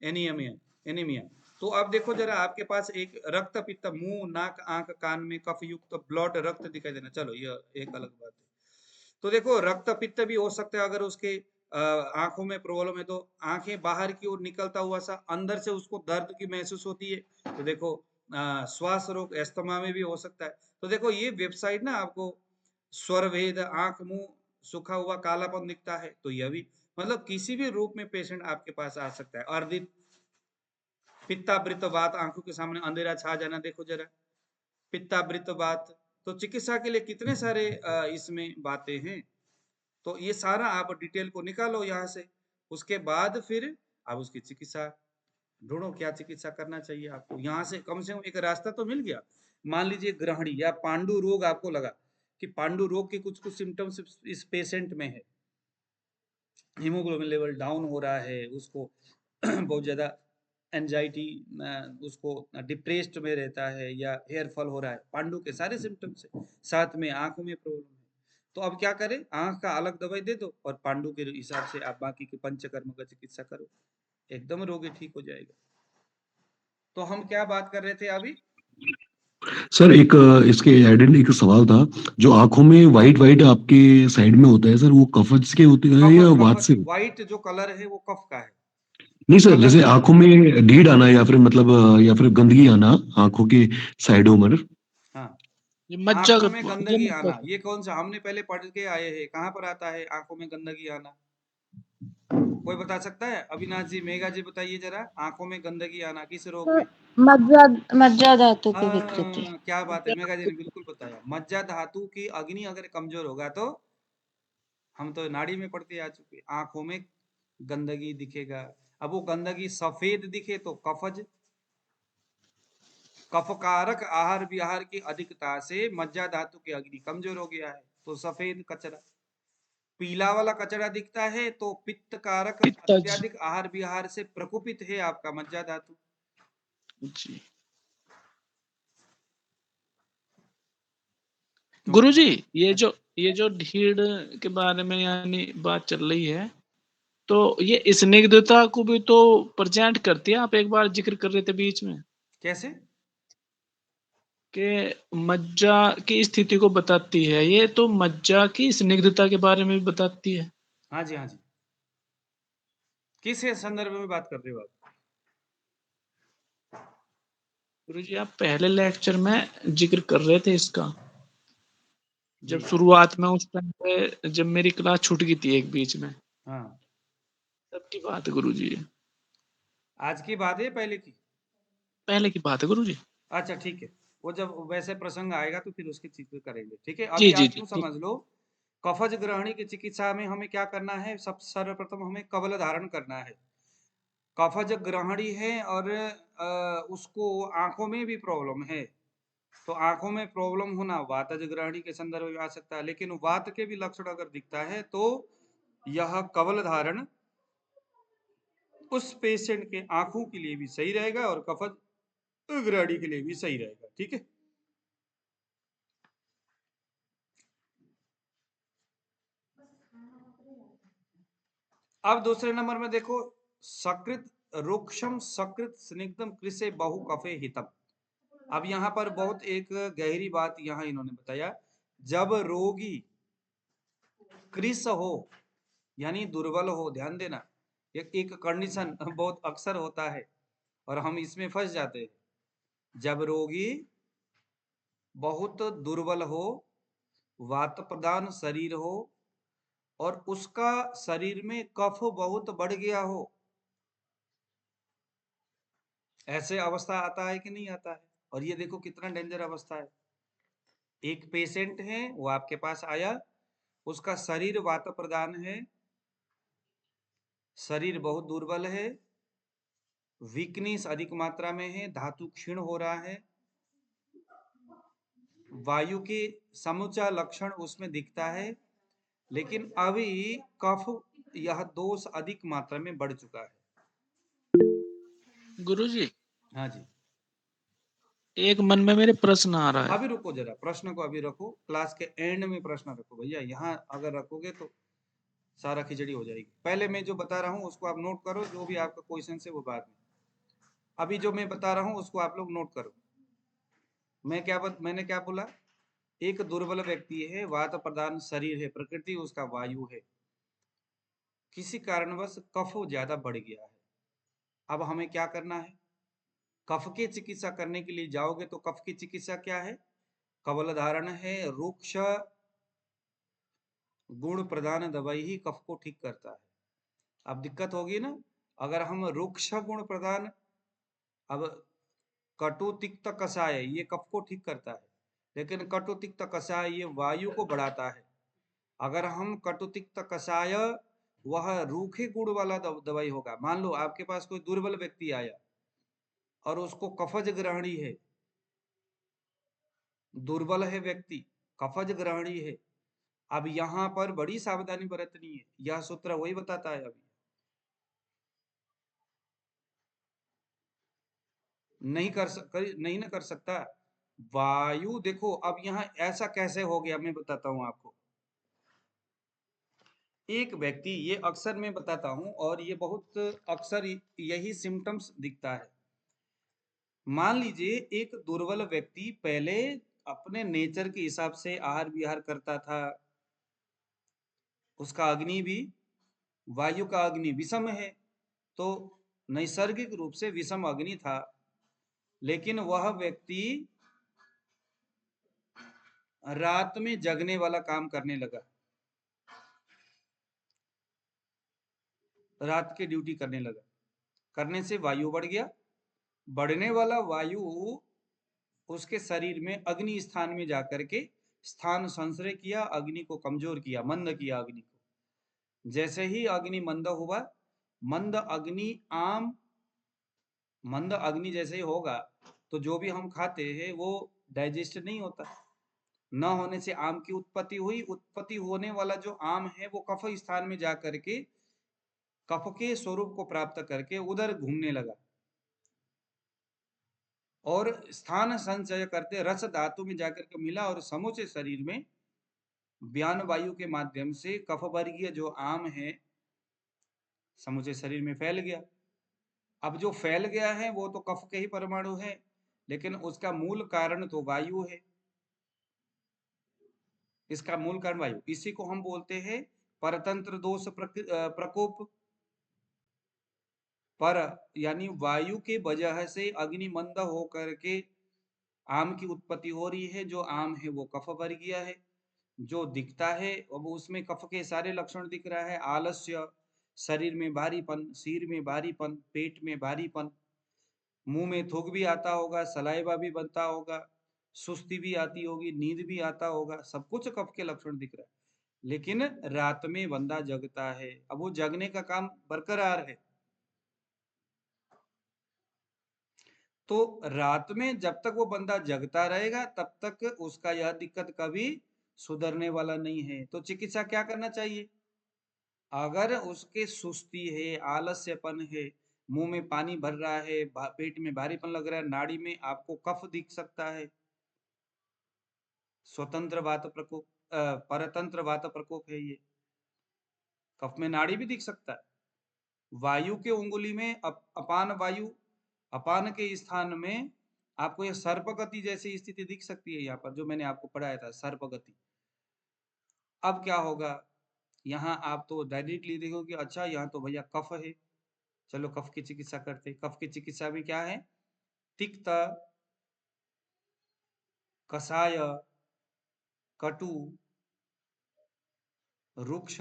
एनीमिया, एनीमिया। तो अब देखो जरा, आपके पास एक रक्त पित्त, मुंह नाक आंख कान में कफ युक्त ब्लड रक्त दिखाई देना, चलो ये एक अलग बात है। तो देखो रक्त पित्त भी हो सकता है, अगर उसके आंखों में प्रॉब्लम है तो आंखें बाहर की ओर निकलता हुआ सा अंदर से उसको दर्द की महसूस होती है, तो देखो श्वास रोग अस्थमा में भी हो सकता है। तो देखो ये वेबसाइट ना आपको स्वरभेद, आंख मुंह सूखा हुआ कालापन दिखता है, तो यह भी मतलब किसी भी रूप में पेशेंट आपके पास आ सकता है। अर्धित पित्तावृत बात, आंखों के सामने अंधेरा छा जाना, देखो जरा पित्तावृत बात, तो चिकित्सा के लिए कितने सारे इसमें बातें हैं। तो ये सारा आप डिटेल को निकालो यहाँ से, उसके बाद फिर आप उसकी चिकित्सा ढूंढो, क्या चिकित्सा करना चाहिए आपको। यहाँ से कम एक रास्ता तो मिल गया। मान लीजिए ग्रहणी या पांडु रोग आपको लगा कि पांडु रोग के कुछ कुछ सिम्टम्स इस पेशेंट में है, हीमोग्लोबिन लेवल डाउन हो रहा है, उसको बहुत ज्यादा एंजाइटी, उसको डिप्रेस्ड में रहता है, या हेयर फॉल हो रहा है, पांडु के सारे सिम्टम्स है, साथ में आंखों में प्रॉब्लम है। तो अब क्या करें, आंख का अलग दवाई दे दो और पांडु के हिसाब से आप बाकी के पंचकर्म का चिकित्सा करो, एकदम रोगी ठीक हो जाएगा। तो हम क्या बात कर रहे थे अभी? सर एक इसके एडेड एक सवाल था, जो आंखों में वाइट वाइट आपके साइड में होता है सर, वो कफज के होते हैं या वात से? व्हाइट जो कलर है वो कफ का है। नहीं सर, कलर जैसे आंखों में ढीड आना या फिर मतलब या फिर गंदगी आना आंखों के साइडों में। हाँ, ये मज्जा आंखों में ये गंदगी मज्जा आना, ये कौन सा हमने पहले पढ़ के आए हैं, कहाँ पर आता है आंखों में गंदगी आना? कोई बता सकता है? अविनाश जी, मेघा जी, बताइए जरा, आंखों में गंदगी आना किस रोग में? मज्जा मज्जा धातु की विकृति। क्या बात है, मेघा जी ने बिल्कुल बताया। मज्जा धातु की अग्नि अगर कमजोर होगा तो, हम तो नाड़ी में पढ़ के आ चुके, आंखों में गंदगी दिखेगा। अब वो गंदगी सफेद दिखे तो कफज, कफकारक आहार विहार की अधिकता से मज्जा धातु की अग्नि कमजोर हो गया है, तो सफेद कचरा। पीला वाला कचरा दिखता है तो पित्त कारक पित्तज अत्यधिक आहार विहार से प्रकोपित है आपका मज्जा धातु। जी। तो गुरुजी, ये जो ढीड के बारे में यानी बात चल रही है, तो ये स्निग्धता को भी तो प्रेजेंट करती है, आप एक बार जिक्र कर रहे थे बीच में कैसे? कि मज्जा की स्थिति को बताती है, ये तो मज्जा की स्निग्धता के बारे में भी बताती है। हाँ जी, हाँ जी। किस संदर्भ में बात कर रहे हो आप? गुरुजी आप पहले लेक्चर में जिक्र कर रहे थे इसका, जब जी शुरुआत में उस टाइम पे जब मेरी क्लास छूट गई थी एक बीच में, हाँ, तब की बात है गुरुजी ये। आज की बात है पहले की? पहले की बात है गुरुजी। अच्छा ठीक है, वो जब वैसे प्रसंग आएगा तो फिर उसकी जिक्र करेंगे, ठीक है। जी अभी जी आप जी यूं ठीक। समझ लो, कफज ग्रहणी की चिकित्सा में हमें क्या करना है? सब सर्वप्रथम हमें कवल धारण करना है। कफज ग्रहणी है और उसको आंखों में भी प्रॉब्लम है, तो आंखों में प्रॉब्लम होना वातज ग्रहणी के संदर्भ में आ सकता है। लेकिन वात के भी लक्षण अगर दिखता है तो यह कवल धारण उस पेशेंट के आंखों के लिए भी सही रहेगा और कफज ग्रहणी के लिए भी सही रहेगा, ठीक है। अब दूसरे नंबर में देखो, सकृत रुक्षम सकृत स्निग्धम कृषे बहु कफे हितम। अब यहाँ पर बहुत एक गहरी बात यहाँ इन्होंने बताया, जब रोगी कृष हो यानी दुर्बल हो, ध्यान देना, एक कंडीशन बहुत अक्सर होता है और हम इसमें फंस जाते हैं। जब रोगी बहुत दुर्बल हो, वात प्रदान शरीर हो और उसका शरीर में कफ बहुत बढ़ गया हो, ऐसे अवस्था आता है कि नहीं आता है? और ये देखो कितना डेंजर अवस्था है। एक पेशेंट है, वो आपके पास आया, उसका शरीर वात प्रदान है, शरीर बहुत दुर्बल है, वीकनेस अधिक मात्रा में है, धातु क्षीण हो रहा है, वायु के समूचा लक्षण उसमें दिखता है, लेकिन अभी कफ यह दोष अधिक मात्रा में बढ़ चुका है। गुरुजी हाँ जी, एक मन में मेरे प्रश्न आ रहा है। अभी रुको जरा, प्रश्न को अभी रखो, क्लास के एंड में प्रश्न रखो भैया। यहाँ अगर रखोगे तो सारा खिचड़ी हो जाएगी। पहले मैं जो बता रहा हूँ उसको आप नोट करो, जो भी आपका क्वेश्चन है वो बाद में। अभी जो मैं बता रहा हूँ उसको आप लोग नोट करो। मैंने क्या बोला? एक दुर्बल व्यक्ति है, वात प्रधान शरीर है, प्रकृति उसका वायु है, किसी कारणवश कफ ज्यादा बढ़ गया है। अब हमें क्या करना है? कफ की चिकित्सा करने के लिए जाओगे तो कफ की चिकित्सा क्या है? कवल धारण है, रुक्ष गुण प्रधान दवाई ही कफ को ठीक करता है। अब दिक्कत होगी ना, अगर हम रुक्ष गुण प्रधान, अब कटु तिक्त कषाय ये कफ को ठीक करता है, लेकिन कटु तिक्त कषाय ये वायु को बढ़ाता है। अगर हम कटु तिक्त कषाय, वह रूखे गुण वाला दवाई होगा। मान लो आपके पास कोई दुर्बल व्यक्ति आया और उसको कफज ग्रहणी है, दुर्बल है व्यक्ति, कफज ग्रहणी है। अब यहां पर बड़ी सावधानी बरतनी है, यह सूत्र वही बताता है। अभी नहीं ना कर सकता वायु। देखो अब यहाँ ऐसा कैसे हो गया, मैं बताता हूं आपको। एक व्यक्ति, ये अक्सर मैं बताता हूं और ये बहुत अक्सर यही सिम्टम्स दिखता है। मान लीजिए एक दुर्बल व्यक्ति पहले अपने नेचर के हिसाब से आहार विहार करता था, उसका अग्नि भी वायु का अग्नि विषम है, तो नैसर्गिक रूप से विषम अग्नि था, लेकिन वह व्यक्ति रात में जगने वाला काम करने लगा, रात की ड्यूटी करने लगा। करने से वायु बढ़ गया, बढ़ने वाला वायु उसके शरीर में अग्नि स्थान में जाकर के स्थान संश्रय किया, अग्नि को कमजोर किया, मंद किया अग्नि को। जैसे ही अग्नि मंद हुआ, मंद अग्नि आम मंद अग्नि जैसे ही होगा तो जो भी हम खाते हैं वो डाइजेस्ट नहीं होता। न होने से आम की उत्पत्ति हुई, उत्पत्ति होने वाला जो आम है वो कफ स्थान में जाकर के कफ के स्वरूप को प्राप्त करके उधर घूमने लगा और स्थान संचय करते रस धातु में जाकर के मिला और समूचे शरीर में व्यान वायु के माध्यम से कफ वर्गीय जो आम है समूचे शरीर में फैल गया। अब जो फैल गया है वो तो कफ के ही परमाणु है, लेकिन उसका मूल कारण तो वायु है। इसका मूल कारण वायु, इसी को हम बोलते हैं परतंत्र दोष प्रकोप। पर यानी वायु के वजह से अग्नि मंद होकर के आम की उत्पत्ति हो रही है। जो आम है वो कफ वर्गीय है, जो दिखता है अब उसमें कफ के सारे लक्षण दिख रहा है। आलस्य, शरीर में भारीपन, सिर में भारीपन, पेट में भारीपन, मुंह में थूक भी आता होगा, सलाइवा भी बनता होगा, सुस्ती भी आती होगी, नींद भी आता होगा, सब कुछ कफ के लक्षण दिख रहा है। लेकिन रात में बंदा जगता है, अब वो जगने का काम बरकरार है। तो रात में जब तक वो बंदा जगता रहेगा तब तक उसका यह दिक्कत कभी सुधरने वाला नहीं है। तो चिकित्सा क्या करना चाहिए? अगर उसके सुस्ती है, आलस्यपन है, मुंह में पानी भर रहा है, पेट में भारीपन लग रहा है, नाड़ी में आपको कफ दिख सकता है, स्वतंत्र वात प्रकोप, परतंत्र वात प्रकोप है ये, कफ में नाड़ी भी दिख सकता है। वायु के उंगली में अपान वायु, अपान के स्थान में आपको ये सर्पगति जैसी स्थिति दिख सकती है। यहाँ पर जो मैंने आपको पढ़ाया था सर्पगति। अब क्या होगा, यहाँ आप तो डायरेक्टली देखोगे अच्छा यहाँ तो भैया कफ है, चलो कफ की चिकित्सा करते हैं। कफ की चिकित्सा में क्या है? तिक्त, कषाय, कटु, रुक्ष,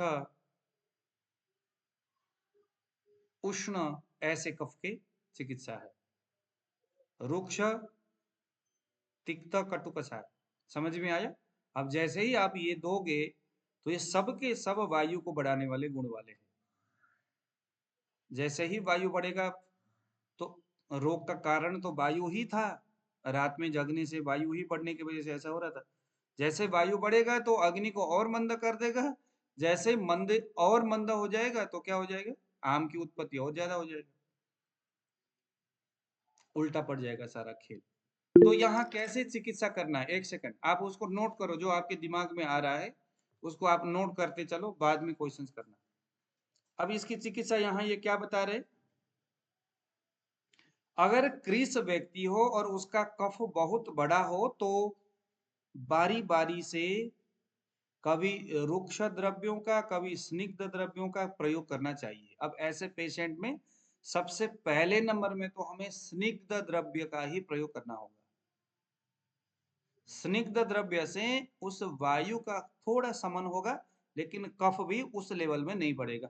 उष्ण, ऐसे कफ के चिकित्सा है। रुक्ष, तिक्त, कटु, कषाय, समझ में आया? अब जैसे ही आप ये दोगे तो ये सब के सब वायु को बढ़ाने वाले गुण वाले हैं। जैसे ही वायु बढ़ेगा तो रोग का कारण तो वायु ही था, रात में जगने से वायु ही बढ़ने की वजह से ऐसा हो रहा था। जैसे वायु बढ़ेगा तो अग्नि को और मंद कर देगा, जैसे मंद और मंद हो जाएगा तो क्या हो जाएगा? आम की उत्पत्ति और ज्यादा हो जाएगा, उल्टा पड़ जाएगा सारा खेल। तो यहाँ कैसे चिकित्सा करना है, एक सेकंड आप उसको नोट करो, जो आपके दिमाग में आ रहा है उसको आप नोट करते चलो, बाद में क्वेश्चंस करना। अब इसकी चिकित्सा यहाँ ये क्या बता रहे, अगर कृष व्यक्ति हो और उसका कफ बहुत बड़ा हो तो बारी बारी से कभी रुक्ष द्रव्यों का, कभी स्निग्ध द्रव्यों का प्रयोग करना चाहिए। अब ऐसे पेशेंट में सबसे पहले नंबर में तो हमें स्निग्ध द्रव्य का ही प्रयोग करना होगा। स्निग्ध द्रव्य से उस वायु का थोड़ा समन होगा, लेकिन कफ भी उस लेवल में नहीं बढ़ेगा।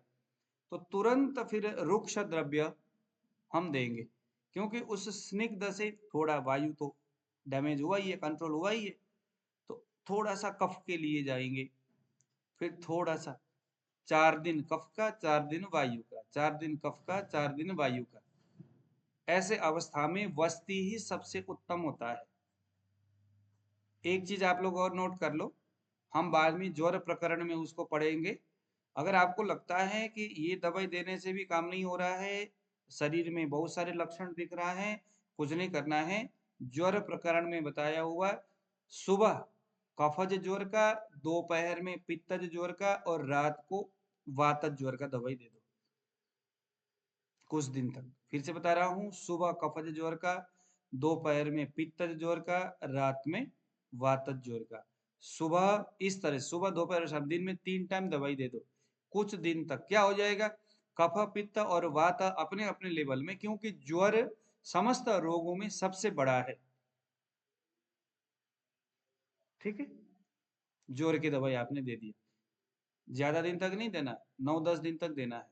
तो तुरंत फिर रुक्ष द्रव्य हम देंगे, क्योंकि उस स्निग्ध से थोड़ा वायु तो डैमेज हुआ ही है, कंट्रोल हुआ ही है। तो थोड़ा सा कफ के लिए जाएंगे, फिर थोड़ा सा 4 दिन कफ का, 4 दिन वायु का, 4 दिन कफ का, 4 दिन वायु का। ऐसे अवस्था में वस्ती ही सबसे उत्तम होता है। एक चीज आप लोग और नोट कर लो, हम बाद में ज्वर प्रकरण में उसको पढ़ेंगे। अगर आपको लगता है कि ये दवाई देने से भी काम नहीं हो रहा है, शरीर में बहुत सारे लक्षण दिख रहा है, कुछ नहीं करना है, ज्वर प्रकरण में बताया हुआ सुबह कफज ज्वर का, दोपहर में पित्तज ज्वर का और रात को वातज ज्वर का दवाई दे दो कुछ दिन तक। फिर से बता रहा हूं, सुबह कफज ज्वर का, दोपहर में पित्तज ज्वर का, रात में वातज ज्वर का। सुबह इस तरह सुबह दोपहर शाम, दिन में 3 टाइम दवाई दे दो कुछ दिन तक। क्या हो जाएगा, कफ पित्त और वात अपने अपने लेवल में, क्योंकि ज्वर समस्त रोगों में सबसे बड़ा है। ठीक है, ज्वर की दवाई आपने दे दी, ज्यादा दिन तक नहीं देना, 9-10 दिन तक देना है।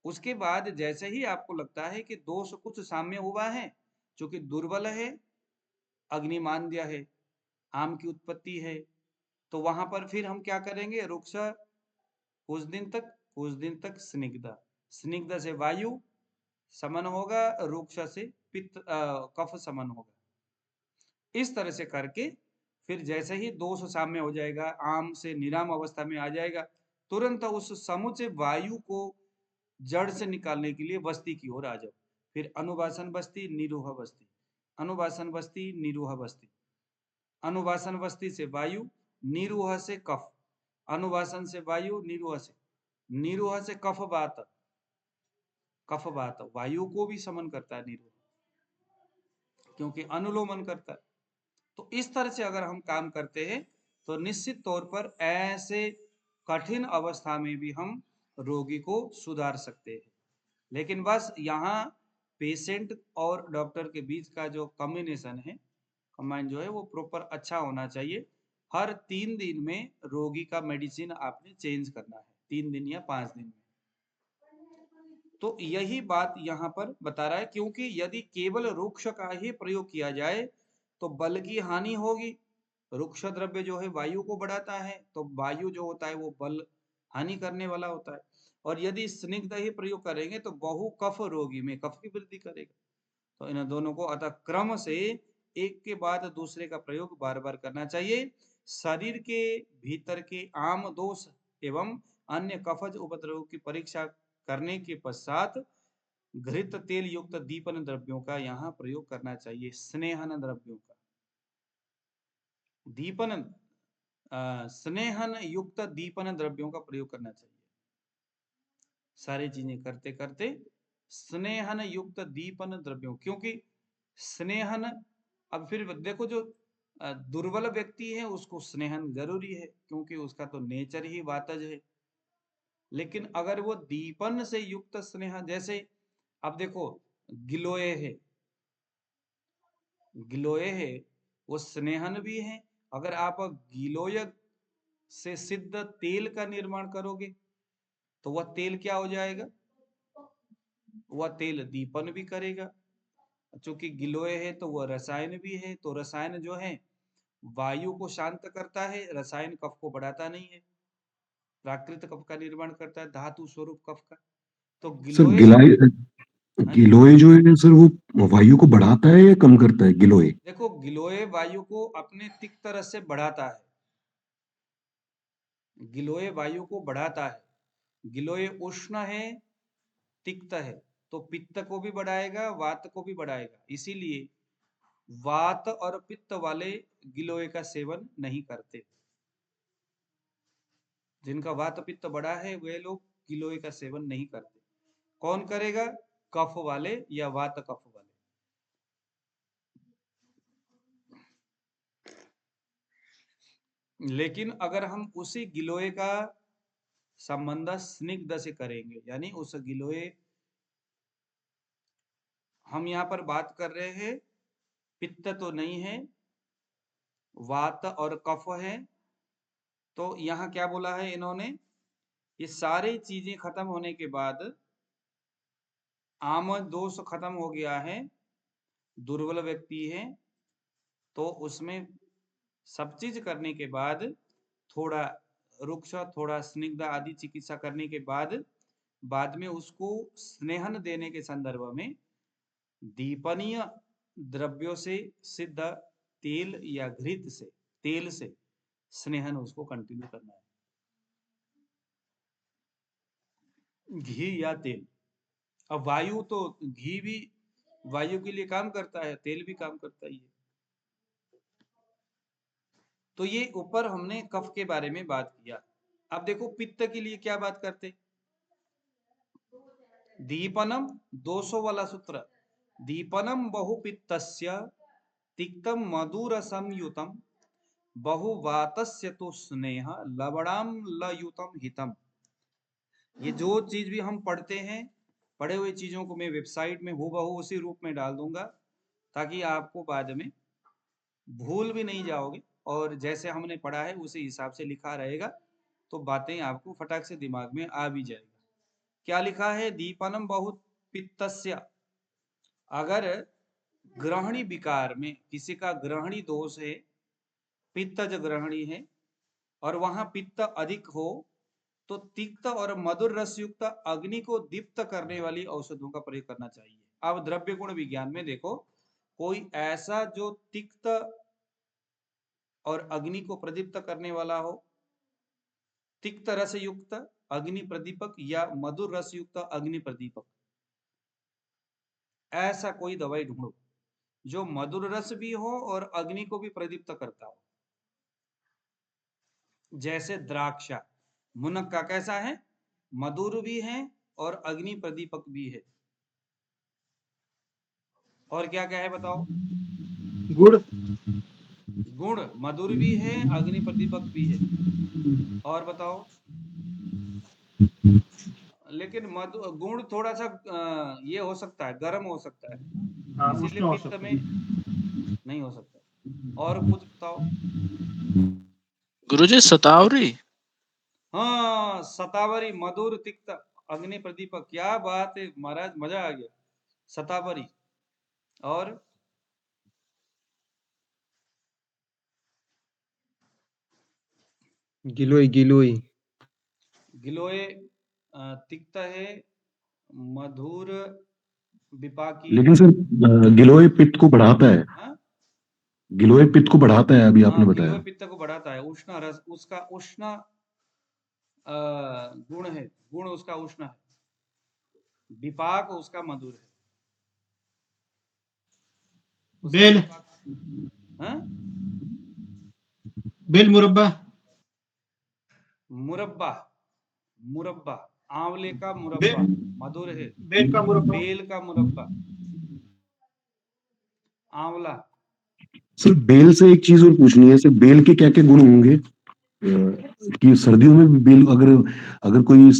उसके बाद जैसे ही आपको लगता है कि दोष कुछ साम्य हुआ है, जो कि दुर्बल है, अग्निमांद्य है, आम की उत्पत्ति है, तो वहां पर फिर हम क्या करेंगे, रुक्ष कुछ दिन तक स्निग्ध, स्निग्ध से वायु समन होगा, रुक्ष से पित्त कफ समन होगा। इस तरह से करके फिर जैसे ही दोष साम्य हो जाएगा, आम से निराम अवस्था में आ जाएगा, तुरंत उस समुचे वायु को जड़ से निकालने के लिए बस्ती की ओर आ जाओ। फिर अनुवासन बस्ती, निरूह बस्ती, अनुवासन बस्ती, निरूह बस्ती, अनुवासन बस्ती से वायु, निरूह से कफ, अनुवासन से वायु, निरूह से कफ वात, कफ वात वायु को भी समन करता है निरूह, क्योंकि अनुलोमन करता है। तो इस तरह से अगर हम काम करते हैं तो निश्चित तौर पर ऐसे कठिन अवस्था में भी हम रोगी को सुधार सकते हैं। लेकिन बस यहाँ पेशेंट और डॉक्टर के बीच का जो कम्युनिकेशन है, कमांड जो है वो प्रॉपर अच्छा होना चाहिए। हर 3 दिन में रोगी का मेडिसिन आपने चेंज करना है, 3 दिन या 5 दिन में। तो यही बात यहाँ पर बता रहा है, क्योंकि यदि केवल रुक्ष का ही प्रयोग किया जाए तो बल की हानि होगी। रुक्ष द्रव्य जो है वायु को बढ़ाता है, तो वायु जो होता है वो बल हानि करने वाला होता है। और यदि स्निग्ध ही प्रयोग करेंगे तो बहु कफ रोगी में कफ की वृद्धि करेगा। तो इन दोनों को अतः क्रम से एक के बाद दूसरे का प्रयोग बार बार करना चाहिए। शरीर के भीतर के आम दोष एवं अन्य कफज उपद्रव की परीक्षा करने के पश्चात घृत तेल युक्त दीपन द्रव्यों का यहाँ प्रयोग करना चाहिए। स्नेहन द्रव्यों का दीपन स्नेहन युक्त दीपन द्रव्यों का प्रयोग करना चाहिए। सारी चीजें करते करते स्नेहन युक्त दीपन द्रव्यों, क्योंकि स्नेहन, अब फिर देखो जो दुर्बल व्यक्ति है उसको स्नेहन जरूरी है, क्योंकि उसका तो नेचर ही वातज है। लेकिन अगर वो दीपन से युक्त स्नेह, जैसे अब देखो गिलोय है, गिलोय है वो स्नेहन भी है। अगर आप गिलोय से सिद्ध तेल का निर्माण करोगे तो वह तेल क्या हो जाएगा, वह तेल दीपन भी करेगा। चूंकि गिलोय है तो वह रसायन भी है, तो रसायन जो है वायु को शांत करता है, रसायन कफ को बढ़ाता नहीं है, प्राकृत कफ का निर्माण करता है, धातु स्वरूप कफ का। तो सर गिलोय, गिलाय हाँ जी, गिलोय जो है सर वो वायु को बढ़ाता है या कम करता है गिलोय? देखो गिलोय वायु को अपने तिक्त रस से बढ़ाता है, गिलोय वायु को बढ़ाता है। गिलोय उष्ण है, तिक्त है, तो पित्त को भी बढ़ाएगा, वात को भी बढ़ाएगा। इसीलिए वात और पित्त वाले गिलोय का सेवन नहीं करते। जिनका वात पित्त बढ़ा है वे लोग गिलोय का सेवन नहीं करते। कौन करेगा, कफ वाले या वात कफ वाले। लेकिन अगर हम उसी गिलोय का संबंध स्निग्ध से करेंगे, यानी उस गिलोय, हम यहाँ पर बात कर रहे हैं पित्त तो नहीं है, वात और कफ है, तो यहाँ क्या बोला है इन्होंने, ये सारी चीजें खत्म होने के बाद आम दोष खत्म हो गया है, दुर्बल व्यक्ति है, तो उसमें सब चीज करने के बाद थोड़ा रुक्ष, थोड़ा स्निग्ध आदि चिकित्सा करने के बाद में उसको स्नेहन देने के संदर्भ में दीपनीय द्रव्यों से सिद्ध तेल या घृत से, तेल से स्नेहन उसको कंटिन्यू करना है, घी या तेल। अब वायु तो घी भी वायु के लिए काम करता है, तेल भी काम करता ही है। तो ये ऊपर हमने कफ के बारे में बात किया। अब देखो पित्त के लिए क्या बात करते, दीपनम 200 वाला सूत्र, दीपनम बहुपित्तस्य तिक्तम मधुर संयुतम बहुवातस्य तो स्नेह लवणाम लयुतम हितम। ये जो चीज भी हम पढ़ते हैं, पढ़े हुए चीजों को मैं वेबसाइट में हूबहू उसी रूप में डाल दूंगा, ताकि आपको बाद में भूल भी नहीं जाओगे, और जैसे हमने पढ़ा है उसी हिसाब से लिखा रहेगा, तो बातें आपको फटाक से दिमाग में आ भी जाएगा। क्या लिखा है, दीपनम बहुत पित्तस्य, अगर ग्रहणी विकार में किसी का ग्रहणी दोष है, पित्तज ग्रहणी है, और वहां पित्त अधिक हो, तो तिक्त और मधुर रस युक्त अग्नि को दीप्त करने वाली औषधों का प्रयोग करना चाहिए। अब द्रव्य गुण विज्ञान में देखो, कोई ऐसा जो तिक्त और अग्नि को प्रदीप्त करने वाला हो, तिक्त रस युक्त अग्नि प्रदीपक या मधुर रस युक्त अग्नि प्रदीपक, ऐसा कोई दवाई ढूंढो जो मधुर रस भी हो और अग्नि को भी प्रदीप्त करता हो। जैसे द्राक्षा, मुनक्का कैसा है, मधुर भी है और अग्नि प्रदीपक भी है। और क्या क्या है बताओ, गुड़, गुण मधुर भी है, अग्नि प्रदीपक भी है। और बताओ, लेकिन गुण थोड़ा सा ये हो सकता है, गर्म हो सकता है, हाँ, इसीलिए उष्ण हो पित्त सकता में है। नहीं हो सकता। और कुछ बताओ। गुरुजी शतावरी। हाँ, शतावरी, मधुर तिक्त अग्नि प्रदीपक। क्या बात है महाराज, मजा आ गया। शतावरी। और गिलोय गिलोय। गिलोय तिक्त है, मधुर विपाकी लेकिन है। सर गिलोय पित्त को बढ़ाता है। हाँ गिलोय पित्त को बढ़ाता है, अभी आपने हाँ, गिलोय बताया। पित्त को बढ़ाता है। उष्ण रस उसका, उष्ण गुण है, गुण उसका उष्ण है। विपाक उसका मधुर है। उसका बेल, विपाक। हाँ, बेल मुरब्बा। मुरब्बा, मुरब्बा, आंवले का मुरब्बा बेल, मधुर है। बेल का मुरब्बा। बेल का मुरब्बा, आंवला। सर बेल से एक चीज और पूछनी है, सर बेल के क्या क्या गुण होंगे? कि सर्दियों में भी बेल, अगर अगर कोई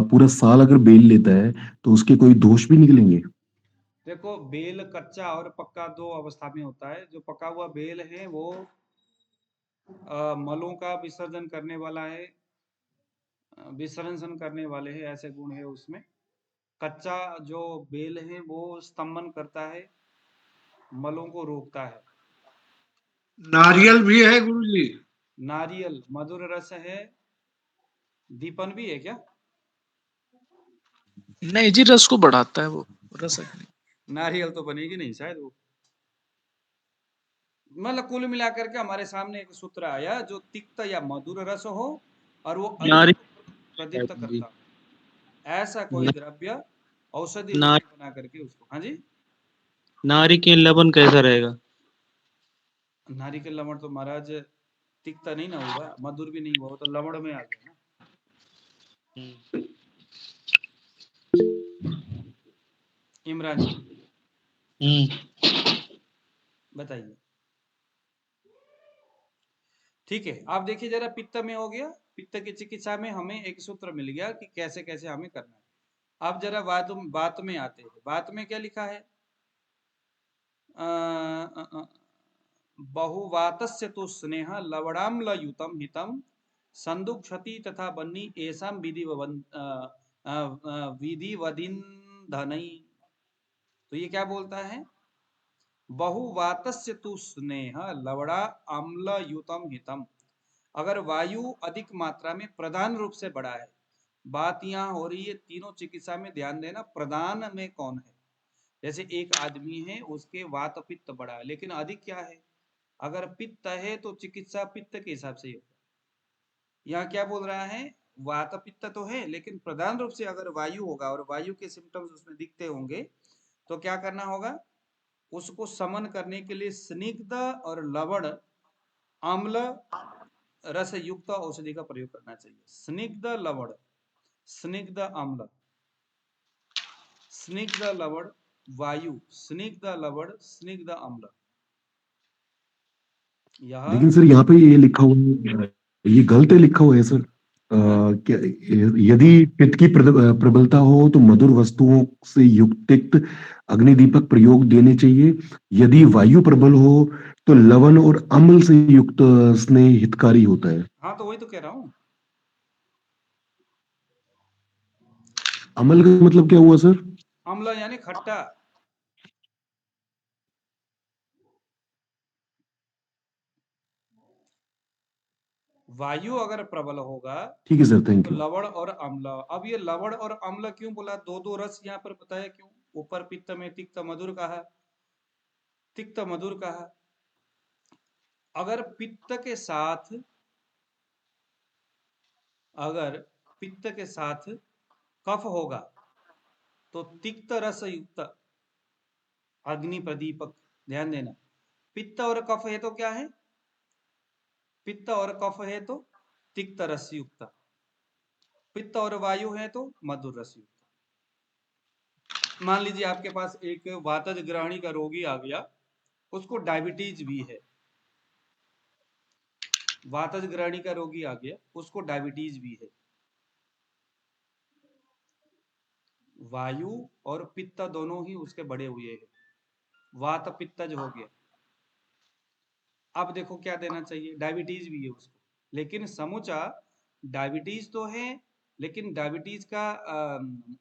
पूरा साल अगर बेल लेता है तो उसके कोई दोष भी निकलेंगे? देखो, बेल कच्चा और पक्का दो अवस्था में होता है। जो पका हुआ बेल है वो मलों का विसर्जन करने वाला है, विसर्जन करने वाले हैं, ऐसे गुण है उसमें। कच्चा जो बेल है वो स्तंभन करता है, मलों को रोकता है। नारियल भी है गुरुजी। नारियल मधुर रस है। दीपन भी है क्या? नहीं जी, रस को बढ़ाता है वो, रस अग्नि। नारियल तो बनेगी नहीं शायद वो। मतलब कुल मिलाकर के हमारे सामने एक सूत्र आया, जो तिक्त या मधुर रस हो और वो अग्नि नारी को प्रदीप्त जी। करता हो, ऐसा कोई द्रव्य औषधि नारी रूप बना करके उसको। हाँ जी। नारी के लवन कैसा रहेगा? नारिकेल लवण तो महाराज तिक्त नहीं ना हुआ, मधुर भी नहीं हुआ, वो तो लवण में आ गया ना। इमरान जी बताइए। ठीक है, आप देखिए जरा, पित्त में हो गया। पित्त की चिकित्सा में हमें एक सूत्र मिल गया कि कैसे कैसे हमें करना है। अब जरा बात में आते हैं। बात में क्या लिखा है? बहुवातस्य तो स्नेह लवणाम्ल युतम हितम संदुक्षति तथा बन्नी ऐसाम विधि वदिन्धनई। तो ये क्या बोलता है? बहुवातस्य तु स्नेह लवणा अम्ल युतम हितम। अगर वायु अधिक मात्रा में प्रधान रूप से बढ़ा है, बात यहाँ हो रही है तीनों चिकित्सा में, ध्यान देना, प्रधान में कौन है। जैसे एक आदमी है, उसके वात पित्त बढ़ा है, लेकिन अधिक क्या है? अगर पित्त है तो चिकित्सा पित्त के हिसाब से ही होगा। यहाँ क्या बोल रहा है? वात पित्त तो है, लेकिन प्रधान रूप से अगर वायु होगा और वायु के सिम्टम्स उसमें दिखते होंगे, तो क्या करना होगा? उसको समन करने के लिए स्निग्ध और लवण अम्ल रस युक्त औषधि का प्रयोग करना चाहिए। स्निग्ध लवण, स्निग्ध अम्ल, स्निग्ध लवण वायु, स्निग्ध लवण, स्निग्ध अम्ल। यह लेकिन सर यहाँ पे ये लिखा हुआ है, ये गलत है लिखा हुआ है सर। क्या यदि पित्त की प्रबलता हो तो मधुर वस्तुओं से युक्त अग्निदीपक प्रयोग देने चाहिए। यदि वायु प्रबल हो तो लवण और अम्ल से युक्त स्नेह हितकारी होता है। हाँ, तो वही तो कह रहा हूँ। अम्ल का मतलब क्या हुआ सर? अम्ल यानी खट्टा। वायु अगर प्रबल होगा ठीक है सर, थैंक तो यू। लवण और अम्ल। अब ये लवण और अम्ल क्यों बोला? दो दो रस यहाँ पर बताया क्यों? ऊपर पित्त में तिक्त मधुर कहा, तिक्त मधुर कहा। अगर पित्त के साथ, अगर पित्त के साथ कफ होगा तो तिक्त रस युक्त अग्नि प्रदीपक। ध्यान देना, पित्त और कफ है तो क्या है? पित्त और कफ है तो तिक्त रस युक्त, पित्त और वायु है तो मधुर रस युक्त। मान लीजिए आपके पास एक वातज ग्रहणी का रोगी आ गया, उसको डायबिटीज भी है। वातज ग्रहणी का रोगी आ गया, उसको डायबिटीज भी है। वायु और पित्त दोनों ही उसके बड़े हुए हैं, वात पित्तज हो गया। अब देखो क्या देना चाहिए, डायबिटीज भी है उसको, लेकिन समूचा डायबिटीज तो है, लेकिन डायबिटीज का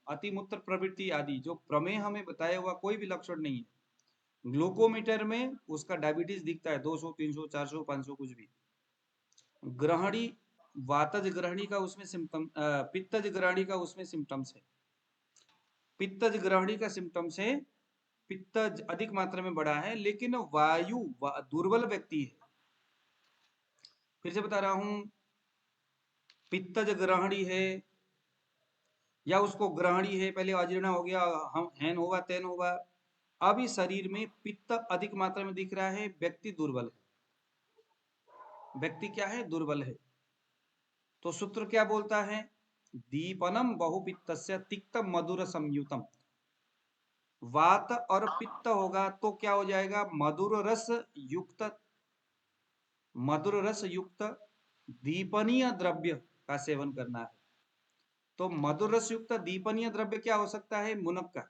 अतिमूत्र प्रवृत्ति आदि जो प्रमेय हमें बताया हुआ कोई भी लक्षण नहीं है। ग्लूकोमीटर में उसका डायबिटीज दिखता है 200, 300, 400, 500 कुछ भी। ग्रहणी, वातज ग्रहणी का उसमें सिम्टम, पित्तज ग्रहणी का उसमें सिम्टम्स है। पित्तज ग्रहणी का सिम्टम्स है, पित्त अधिक मात्रा में बढ़ा है, लेकिन वायु दुर्बल व्यक्ति है। फिर से बता रहा हूं, पित्तज ग्रहणी है या उसको ग्रहणी है, पहले अजीर्ण हो गया, हम हैन होगा तेन होगा, अभी शरीर में पित्त अधिक मात्रा में दिख रहा है, व्यक्ति दुर्बल है। व्यक्ति क्या है, दुर्बल है। तो सूत्र क्या बोलता है, दीपनम बहुपित्तस्य तिक्त मधुर संयुतम। वात और पित्त होगा तो क्या हो जाएगा, मधुर रस युक्त, मधुर रस युक्त दीपनीय द्रव्य का सेवन करना है। तो मधुर रस युक्त दीपनीय द्रव्य क्या हो सकता है, मुनक्का।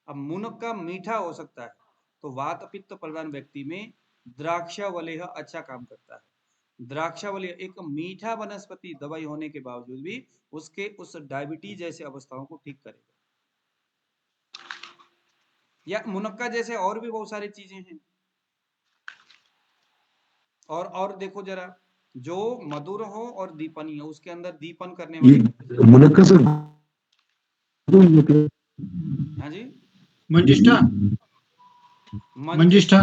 अब मुनक्का मीठा हो सकता है, तो वात पित्त प्रधान व्यक्ति में द्राक्षावलेह अच्छा काम करता है। द्राक्षावलेह एक मीठा वनस्पति दवाई होने के बावजूद भी उसके उस डायबिटीज जैसे अवस्थाओं को ठीक करेगा। या मुनक्का जैसे और भी बहुत सारी चीजें हैं। और देखो जरा, जो मधुर हो और दीपनीय, उसके अंदर दीपन करने ये वाली। मुनक्का सर, हाँ जी, मंजिष्ठा, मंजिष्ठा। मंजिष्ठा।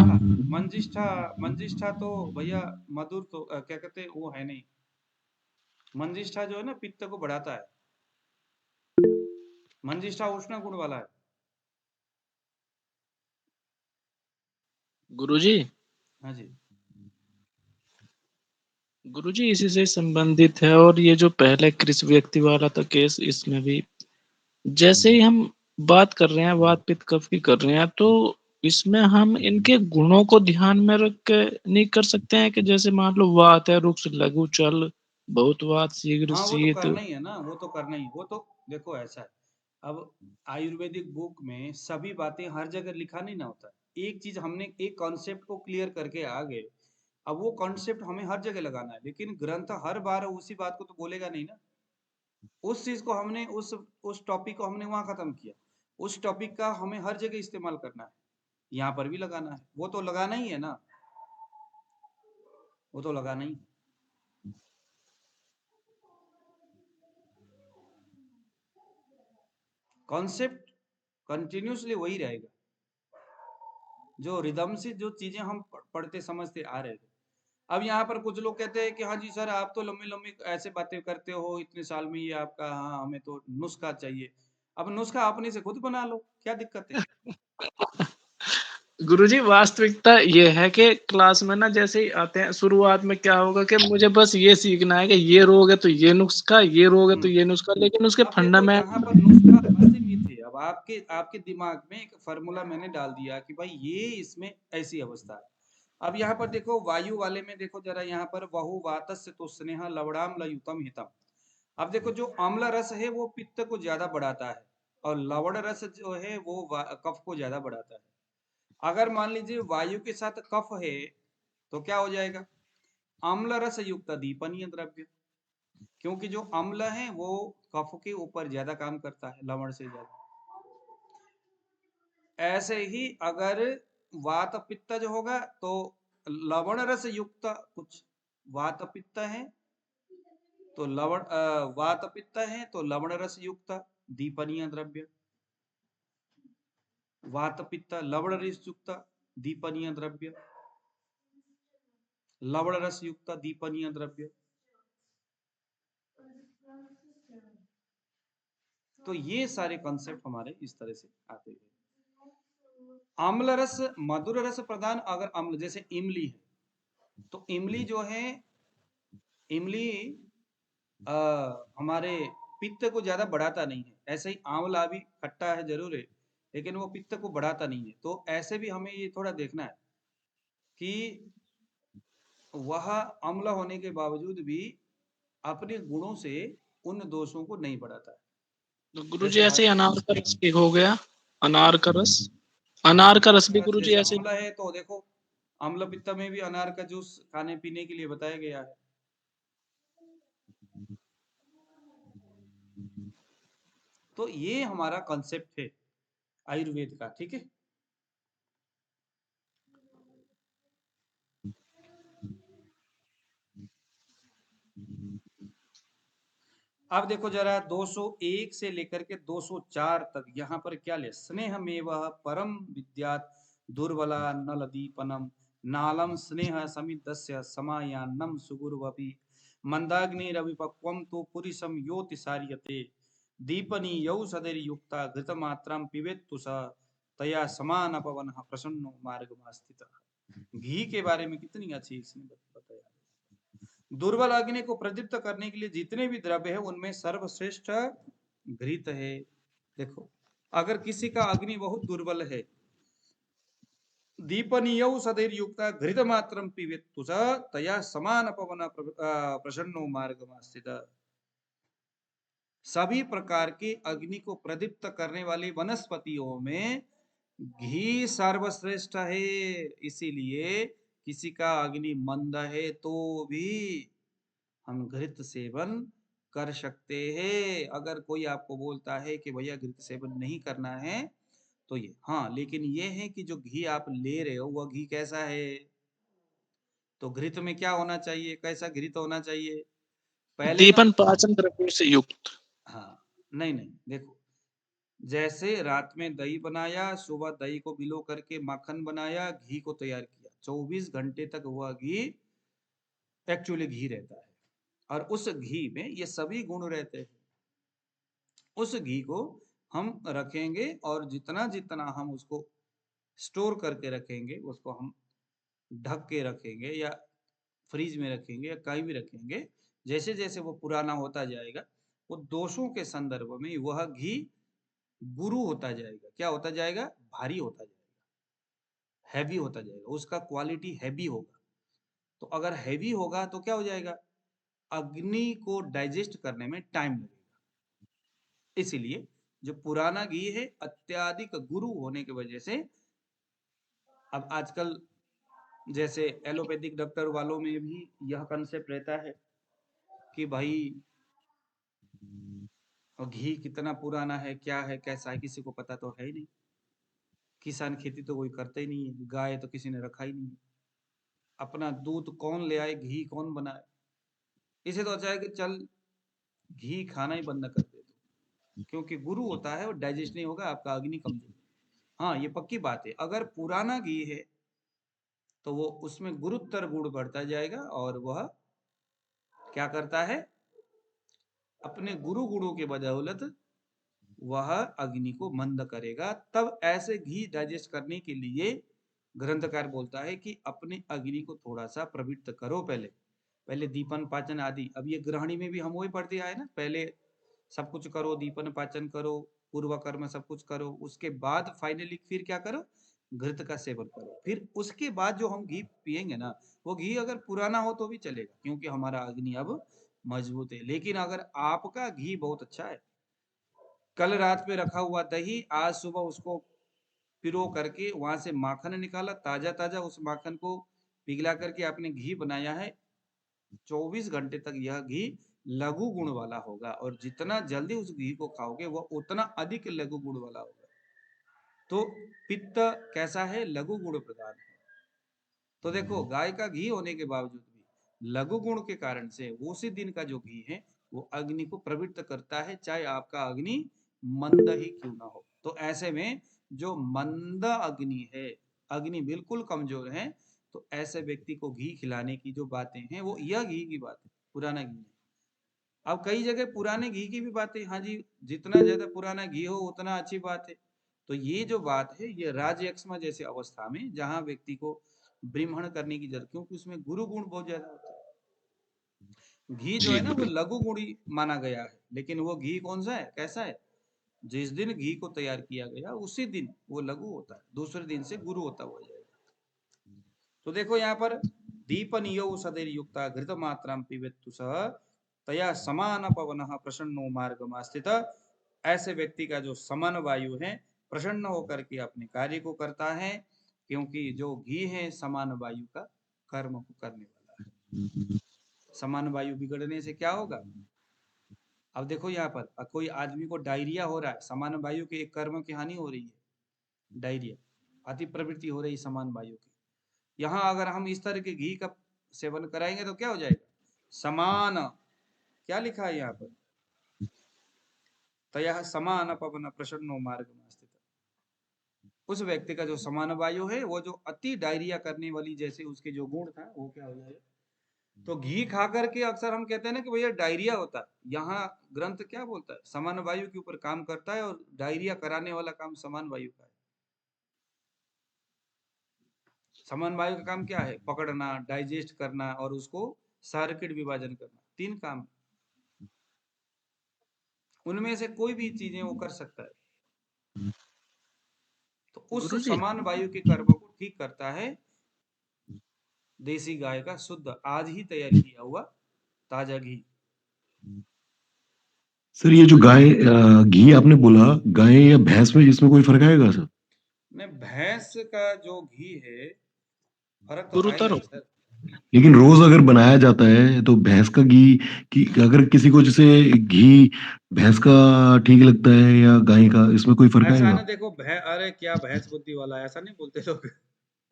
मंजिष्ठा, मंजिष्ठा तो भैया मधुर तो क्या कहते हैं वो है नहीं। मंजिष्ठा जो है ना पित्त को बढ़ाता है, मंजिष्ठा उष्ण गुण वाला है। गुरुजी, हाँ जी, गुरुजी इसी से संबंधित है। और ये जो पहले कृषि व्यक्ति वाला था केस, इसमें भी जैसे ही हम बात कर रहे हैं, वात पित्त कफ की कर रहे हैं, तो इसमें हम इनके गुणों को ध्यान में रख के नहीं कर सकते हैं कि जैसे मान लो वात है, रुक्ष लघु चल, बहुत वात, शीघ्र हाँ वो तो शीत। करना ही है ना, वो तो करना ही, वो तो देखो ऐसा है। अब आयुर्वेदिक बुक में सभी बातें हर जगह लिखा नहीं ना होता। एक चीज हमने एक कॉन्सेप्ट को क्लियर करके आ गए, अब वो कॉन्सेप्ट हमें हर जगह लगाना है, लेकिन ग्रंथ हर बार उसी बात को तो बोलेगा नहीं ना। उस चीज को हमने उस टॉपिक को हमने वहां खत्म किया, उस टॉपिक का हमें हर जगह इस्तेमाल करना है, यहाँ पर भी लगाना है, वो तो लगाना ही है ना, वो तो लगाना ही। कॉन्सेप्ट कंटिन्यूसली वही रहेगा, जो रिदम से जो चीजें हम पढ़ते समझते आ रहे थे। अब यहाँ पर कुछ लोग कहते हैं कि हाँ जी सर आप तो लंबी लंबी ऐसे बातें करते हो, इतने साल में ये आपका, हाँ हमें तो नुस्खा चाहिए। अब नुस्खा अपने से खुद बना लो, क्या दिक्कत है। गुरुजी वास्तविकता ये है कि क्लास में ना जैसे ही आते हैं, शुरुआत में क्या होगा कि मुझे बस ये सीखना है कि ये रोग है तो ये नुस्खा, ये रोग है तो ये नुस्खा, लेकिन उसके अब देखो यहाँ फंडामेंट। पर नुस्खा असीमित है। अब आपके आपके दिमाग में एक फार्मूला मैंने डाल दिया कि भाई ये इसमें ऐसी अवस्था है। अब यहाँ पर देखो वायु वाले में देखो जरा, यहाँ पर बहु वातस्य तो स्नेह लवणाम लयुतम हितम। अब देखो जो अम्ल रस है वो पित्त को ज्यादा बढ़ाता है, और लवण रस जो है वो कफ को ज्यादा बढ़ाता है। अगर मान लीजिए वायु के साथ कफ है तो क्या हो जाएगा, अम्ल रस युक्त दीपनीय द्रव्य, क्योंकि जो अम्ल है वो कफ के ऊपर ज्यादा काम करता है लवण से ज्यादा। ऐसे ही अगर वात पित्त जो होगा तो लवण रस युक्त कुछ, वात पित्त है तो लवण, वात पित्त है तो लवण रस युक्त दीपनीय द्रव्य, वात पित्त लवण रस युक्त दीपनीय द्रव्य, लवण रस युक्त दीपनीय द्रव्य। तो ये सारे कॉन्सेप्ट हमारे इस तरह से आते हैं। अम्ल रस, मधुर रस प्रधान अगर अम्ल, जैसे इमली है, तो इमली जो है, इमली हमारे पित्त को ज्यादा बढ़ाता नहीं है। ऐसे ही आंवला भी खट्टा है जरूर है, लेकिन वो पित्त को बढ़ाता नहीं है। तो ऐसे भी हमें ये थोड़ा देखना है कि वह अम्ल होने के बावजूद भी अपने गुणों से उन दोषों को नहीं बढ़ाता है। तो गुरु जी जैसे ऐसे ही अनार का रस भी हो गया, अनार का रस, अनार का रस भी गुरु जी जैसे ऐसे अम्ल है तो देखो अम्ल पित्त में भी अनार का जूस खाने पीने के लिए बताया गया है। तो ये हमारा कॉन्सेप्ट है आयुर्वेद का, ठीक है। अब देखो जरा 201 से लेकर के 204 तक यहाँ पर क्या ले, स्नेहमेव परम विद्यात् दुर्बला नलदीपनम नालम स्नेह समिदस्य समायान्नम सुगुर्वपि मंदाग्निरविपक्वम तो पुरिसम योति सार्यते दीपनीयौ सदैर्युक्ता घृतमात्रं पिबेत्तु स तया समान पवनः प्रसन्नो मार्गमास्थितः। घी के बारे में कितनी अच्छी इसने बताया। दुर्बल अग्नि को प्रदीप्त करने के लिए जितने भी द्रव्य है उनमें सर्वश्रेष्ठ घृत है। देखो अगर किसी का अग्नि बहुत दुर्बल है, दीपनीयौ सदैर्युक्ता घृत मात्रम पिबेत्तु स तया समान पवन प्रसन्नो मार्गमास्थित। सभी प्रकार की अग्नि को प्रदीप्त करने वाली वनस्पतियों में घी सर्वश्रेष्ठ है। इसीलिए किसी का अग्नि मंद है तो भी हम घृत सेवन कर सकते हैं। अगर कोई आपको बोलता है कि भैया घृत सेवन नहीं करना है तो ये हाँ, लेकिन ये है कि जो घी आप ले रहे हो वह घी कैसा है। तो घृत में क्या होना चाहिए, कैसा घृत होना चाहिए पहले ना। दीपन पाचन द्रव्यों से युक्त। हाँ नहीं नहीं, देखो जैसे रात में दही बनाया, सुबह दही को भिगो करके माखन बनाया, घी को तैयार किया, 24 घंटे तक वह घी एक्चुअली घी रहता है और उस घी में ये सभी गुण रहते हैं। उस घी को हम रखेंगे और जितना जितना हम उसको स्टोर करके रखेंगे, उसको हम ढक के रखेंगे या फ्रीज में रखेंगे या कहीं भी रखेंगे, जैसे जैसे वो पुराना होता जाएगा वो दोषों के संदर्भ में वह घी गुरु होता जाएगा। क्या होता जाएगा, भारी होता जाएगा, हैवी होता जाएगा, उसका क्वालिटी हैवी होगा। तो अगर हैवी होगा तो क्या हो जाएगा, अग्नि को डाइजेस्ट करने में टाइम लगेगा। इसीलिए जो पुराना घी है अत्याधिक गुरु होने की वजह से, अब आजकल जैसे एलोपैथिक डॉक्टर वालों में भी यह कंसेप्ट रहता है कि भाई घी कितना पुराना है, क्या है, कैसा है, किसी को पता तो है ही नहीं। किसान खेती तो कोई करता ही नहीं है, गाय तो किसी ने रखा ही नहीं है, अपना दूध कौन ले आए, घी कौन बनाए। इसे तो अच्छा है कि चल घी खाना ही बंद कर दे दो, क्योंकि गुरु होता है और डाइजेस्ट नहीं होगा, आपका अग्नि कमजोर। हाँ ये पक्की बात है, अगर पुराना घी है तो वो उसमें गुरुत्तर गुण बढ़ता जाएगा और वह क्या करता है, अपने गुरु गुणों के बदौलत वह अग्नि को मंद करेगा। तब ऐसे घी डाइजेस्ट करने के लिए ग्रंथकार बोलता है कि अपने अग्नि को थोड़ा सा प्रवृत्त करो, पहले पहले दीपन पाचन आदि। अब ये गृहिणी में भी हम वही पढ़ते आए ना, पहले सब कुछ करो, दीपन पाचन करो, पूर्व कर्म सब कुछ करो, उसके बाद फाइनली फिर क्या करो, घृत का सेवन करो। फिर उसके बाद जो हम घी पिएंगे ना, वो घी अगर पुराना हो तो भी चलेगा, क्योंकि हमारा अग्नि अब मजबूत है। लेकिन अगर आपका घी बहुत अच्छा है, कल रात में रखा हुआ दही आज सुबह उसको पिरो करके वहां से माखन निकाला, ताजा ताजा उस माखन को पिघला करके आपने घी बनाया है, 24 घंटे तक यह घी लघु गुण वाला होगा। और जितना जल्दी उस घी को खाओगे वह उतना अधिक लघु गुण वाला होगा। तो पित्त कैसा है, लघु गुण प्रधान है। तो देखो गाय का घी होने के बावजूद भी लघु गुण के कारण से उसी दिन का जो घी है वो अग्नि को प्रवृत्त करता है, चाहे आपका अग्नि मंद ही क्यों ना हो। तो ऐसे में जो मंद अग्नि है, अग्नि बिल्कुल कमजोर है, तो ऐसे व्यक्ति को घी खिलाने की जो बातें हैं वो यह घी की बात है, पुराना घी नहीं। अब कई जगह पुराने घी की भी बातें, हाँ जी जितना ज्यादा पुराना घी हो उतना अच्छी बात है। तो ये जो बात है ये राजयक्ष्मा जैसे अवस्था में जहां व्यक्ति को ब्रीमहण करने की जरूरत, क्योंकि उसमें गुरु गुण बहुत ज्यादा होता है। घी जो जी है ना वो गुरु। लघु गुणी माना गया है, लेकिन वो घी कौन सा है, कैसा है, जिस दिन घी को तैयार किया गया उसी दिन वो लघु होता है, दूसरे दिन से गुरु होता हुआ जाएगा। तो देखो यहाँ पर दीपनीयौ सदैर्युक्ता घृत मात्रां पिबेत्तु सः तया समान पवनः प्रसन्नो मार्गमास्थित। ऐसे व्यक्ति का जो समान वायु है प्रसन्न होकर के अपने कार्य को करता है, क्योंकि जो घी है समान वायु का कर्म को करने वाला है। समान वायु बिगड़ने से क्या होगा? अब देखो यहाँ पर कोई आदमी को डायरिया हो रहा है, समान वायु के एक कर्म की हानि हो रही है, डायरिया, अति प्रवृत्ति हो रही है समान वायु की। यहाँ अगर हम इस तरह के घी का सेवन कराएंगे तो क्या हो जाएगा? समान, क्या लिखा है यहाँ पर? तयः समान पवन प्रसन्नो मार्ग में स्थित। उस व्यक्ति का जो समान वायु है, वो जो अति डायरिया करने वाली जैसे उसके जो गुण था वो क्या हो जाएगा? तो घी खा करके अक्सर हम कहते हैं ना कि भैया डायरिया होता है, यहाँ ग्रंथ क्या बोलता है? समान वायु के ऊपर काम करता है और डायरिया कराने वाला काम समान वायु का है। समान वायु का काम क्या है? पकड़ना, डाइजेस्ट करना और उसको सर्किट विभाजन करना, 3 काम। उनमें से कोई भी चीजें वो कर सकता है। तो उस गुरुजी समान वायु के कर्म को ठीक करता है देसी गाय का शुद्ध आज ही तैयार किया हुआ ताजा घी। सर ये जो घी आपने बोला, गाय या भैंस में इसमें कोई फर्क आएगा सर? में भैंस का जो घी है फर्क तो गुरुतर आएगा हो। ही सर। लेकिन रोज अगर बनाया जाता है तो भैंस का घी की अगर किसी को जैसे घी भैंस का ठीक लगता है या गाय का, इसमें कोई फर्क ऐसा है आएगा? ना, देखो अरे क्या भैंस बुद्धि वाला है, ऐसा नहीं बोलते लोग।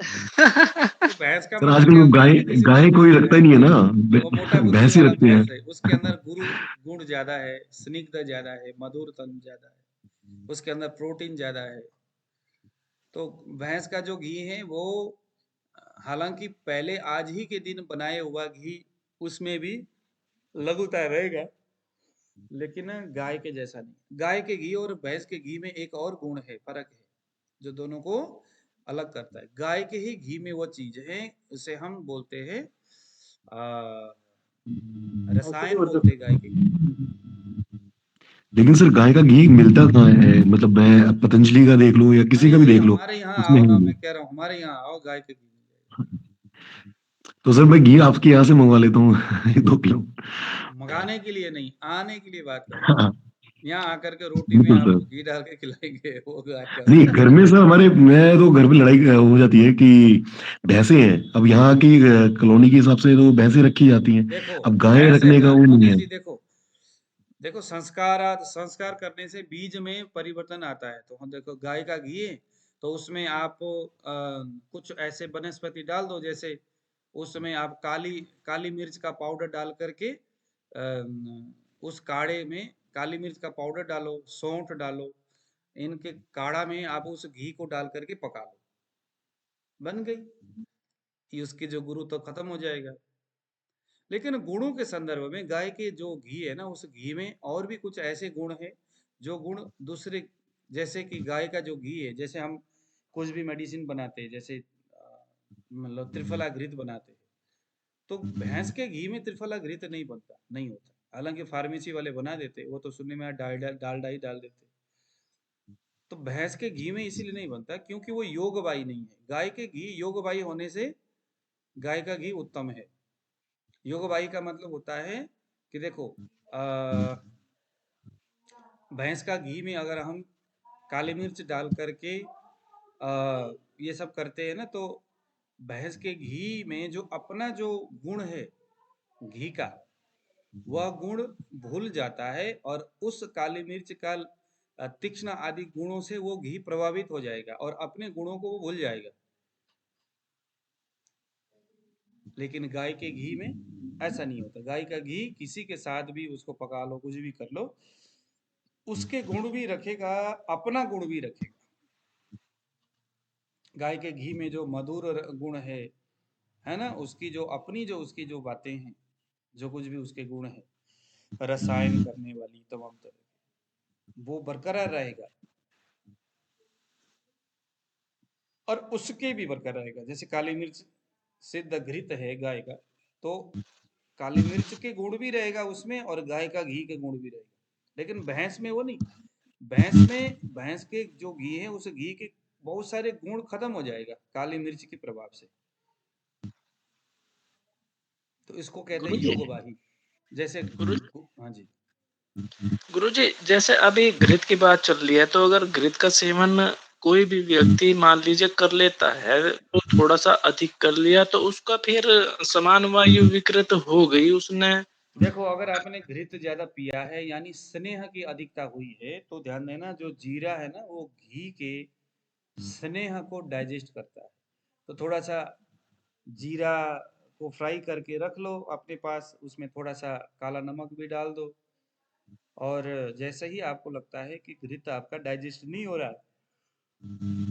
तो भैंस का सर मतलब आजकल क्या लोग होता है गाय कि जैसे गाय देखो कोई रखता ही नहीं है ना, वो मोटा बुद्धि भैंस ही वाला रखते हैं। भैंस है, उसके अंदर गुरु गुण ज्यादा है, स्निग्ध ज्यादा है, मधुर तन ज्यादा है, उसके अंदर प्रोटीन ज्यादा है। तो भैंस का जो घी है वो हालांकि पहले आज ही के दिन बनाए हुआ घी उसमें भी लघुता रहेगा, लेकिन गाय के जैसा नहीं। गाय के घी और भैंस के घी में एक और गुण है, फर्क है जो दोनों को अलग करता है। गाय के ही घी में वो चीज है, उसे हम बोलते हैं रसायन बोलते हैं गाय के घी। लेकिन सर गाय का घी मिलता कहाँ है? मतलब मैं पतंजलि का देख लो या किसी का भी नहीं, देख लो, हमारे यहाँ उसमें आओ है ना, नहीं। मैं कह रहा हूँ हमारे यहाँ आओ, गाय के घी मिल जाएगा। तो सर मैं घी आपके यहाँ से मंगवा लेता हूँ 2 किलो। मंगाने के लिए नहीं, आने के लिए बात कर रहा हूँ। हाँ, यहाँ आकर के रोटी में बिल्कुल सर। आपको घी डाल के खिलाएंगे, वो गाय का नहीं होगा। घर में सर हमारे, मैं तो घर में लड़ाई हो जाती है कि भैंसे हैं, अब यहाँ की कॉलोनी के हिसाब से तो भैंसे रखी जाती हैं, देखो अब गाय भैंस है रखने का ना वो नहीं मुनीष है। जी, देखो देखो संस्कार करने से बीज में परिवर्तन आता है। तो हम देखो गाय का घी है तो उसमें आप कुछ ऐसे वनस्पति डाल दो, जैसे उसमें आप काली काली मिर्च का पाउडर डाल करके उस काढ़े में काली मिर्च का पाउडर डालो, सौंठ डालो, इनके काढ़ा में आप उस घी को डाल करके पका लो, बन गई। ये उसके जो गुरु तो खत्म हो जाएगा। लेकिन गुणों के संदर्भ में गाय के जो घी है ना, उस घी में और भी कुछ ऐसे गुण है जो गुण दूसरे, जैसे कि गाय का जो घी है, जैसे हम कुछ भी मेडिसिन बनाते हैं, जैसे मतलब त्रिफला घृत बनाते हैं, तो भैंस के घी में त्रिफला घृत नहीं बनता, नहीं होता। हालांकि फार्मेसी वाले बना देते, वो तो सुनने में डालडा ही डाल देते। तो भैंस के घी में इसीलिए नहीं बनता क्योंकि वो योगवाही नहीं है। गाय के घी योगवाही होने से गाय का घी उत्तम है। योगवाही का मतलब होता है कि देखो भैंस का घी में अगर हम काली मिर्च डाल करके ये सब करते हैं ना, तो भैंस के घी में जो अपना जो गुण है घी का, वह गुण भूल जाता है और उस काली मिर्च का तीक्ष्ण आदि गुणों से वो घी प्रभावित हो जाएगा और अपने गुणों को वो भूल जाएगा। लेकिन गाय के घी में ऐसा नहीं होता। गाय का घी किसी के साथ भी उसको पका लो, कुछ भी कर लो, उसके गुण भी रखेगा, अपना गुण भी रखेगा। गाय के घी में जो मधुर गुण है ना, उसकी जो अपनी जो उसकी जो बातें हैं, जो कुछ भी उसके गुण है, रसायन करने वाली तमाम तरह की, वो बरकरार रहेगा और उसके भी बरकरार रहेगा। जैसे काली मिर्च सिद्ध घृत है गाय का, तो काली मिर्च के गुण भी रहेगा उसमें और गाय का घी के गुण भी रहेगा। लेकिन भैंस में वो नहीं। भैंस के जो घी है, उस घी के बहुत सारे गुण खत्म हो जाएगा काली मिर्च के प्रभाव से। तो इसको कहते हैं गुरुजी योगवाही। जैसे गुरुजी हाँ जी। गुरुजी जैसे अभी घृत की बात चल रही है, तो अगर घृत का सेवन कोई भी व्यक्ति मान लीजिए कर लेता है, तो थोड़ा सा अधिक कर लिया, तो उसका फिर समान वायु विकृत हो गई उसने। देखो, अगर आपने घृत ज्यादा पिया है यानी स्नेह की अधिकता हुई है, तो ध्यान देना जो जीरा है ना वो घी के स्नेह को डाइजेस्ट करता है। तो थोड़ा सा जीरा को फ्राई करके रख लो अपने पास, उसमें थोड़ा सा काला नमक भी डाल दो, और जैसे ही आपको लगता है कि घृत आपका डाइजेस्ट नहीं हो रहा है,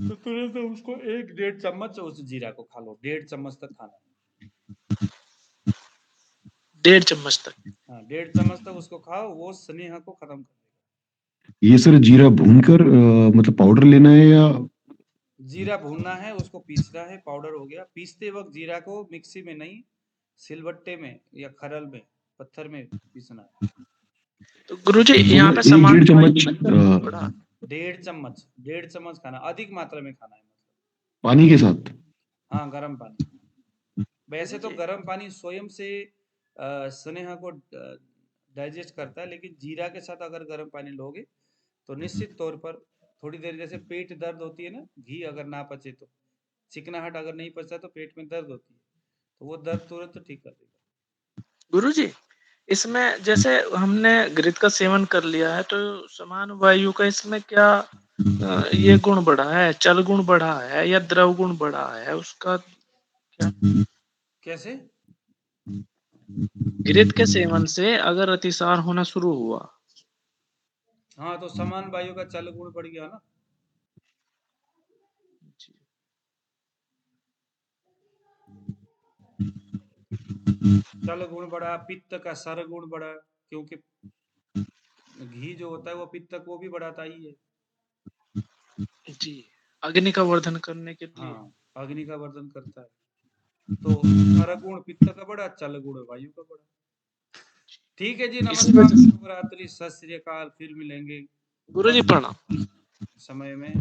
तो तुरंत उसको 1-1.5 चम्मच उस जीरा को खा लो। 1.5 चम्मच तक खाना है। 1.5 चम्मच तक। हाँ, 1.5 चम्मच तक उसको खाओ, वो स्नेह को खत्म कर देगा। ये सर जीरा भूनकर मतलब पाउडर लेना है या जीरा भूनना है, उसको पीसना है, पाउडर हो गया। पीसते वक्त जीरा को मिक्सी में नहीं, सिलबट्टे में या खरल में, पत्थर में पीसना है। तो गुरुजी तो यहाँ मैं पे एक समान डेढ़ वायु चम्मच का चलन बढ़ा। 1.5 चम्मच, 1.5 चम्मच खाना, अधिक मात्रा में खाना है मतलब। पानी के साथ। हाँ, गर्म पानी। वैसे तो गुरुजी गर्म पानी स्वयं से स्नेह को डाइजेस्ट करता है, लेकिन जीरा के साथ अगर गर्म पानी लोगे तो निश्चित तौर पर थोड़ी देर, जैसे पेट दर्द होती है ना, घी अगर ना पचे तो, चिकनाहट अगर नहीं पचता तो पेट में दर्द होती है, तो वो दर्द तुरंत ठीक कर देगा। गुरुजी इसमें जैसे हमने घृत का सेवन कर लिया है, तो समान वायु का इसमें क्या ये गुण बढ़ा है, चल गुण बढ़ा है या द्रव गुण बढ़ा है उसका क्या? कैसे? घृत के सेवन से अगर अतिसार होना शुरू हुआ, हाँ, तो समान वायु का चल गुण बढ़ गया ना। चल गुण बढ़ा, पित्त का सर गुण बढ़ा, क्योंकि घी जो होता है वो पित्त को भी बढ़ाता ही है। जी, अग्नि का वर्धन करने के लिए। हाँ, अग्नि का वर्धन करता है। तो सर गुण पित्त का बढ़ा, चल गुण वायु का बढ़ा। ठीक है जी, इसी नमस्कार, वजह से शुभ रात्रि, सत श्री अकाल, फिर मिलेंगे गुरुजी वक्त प्रणाम। समय में।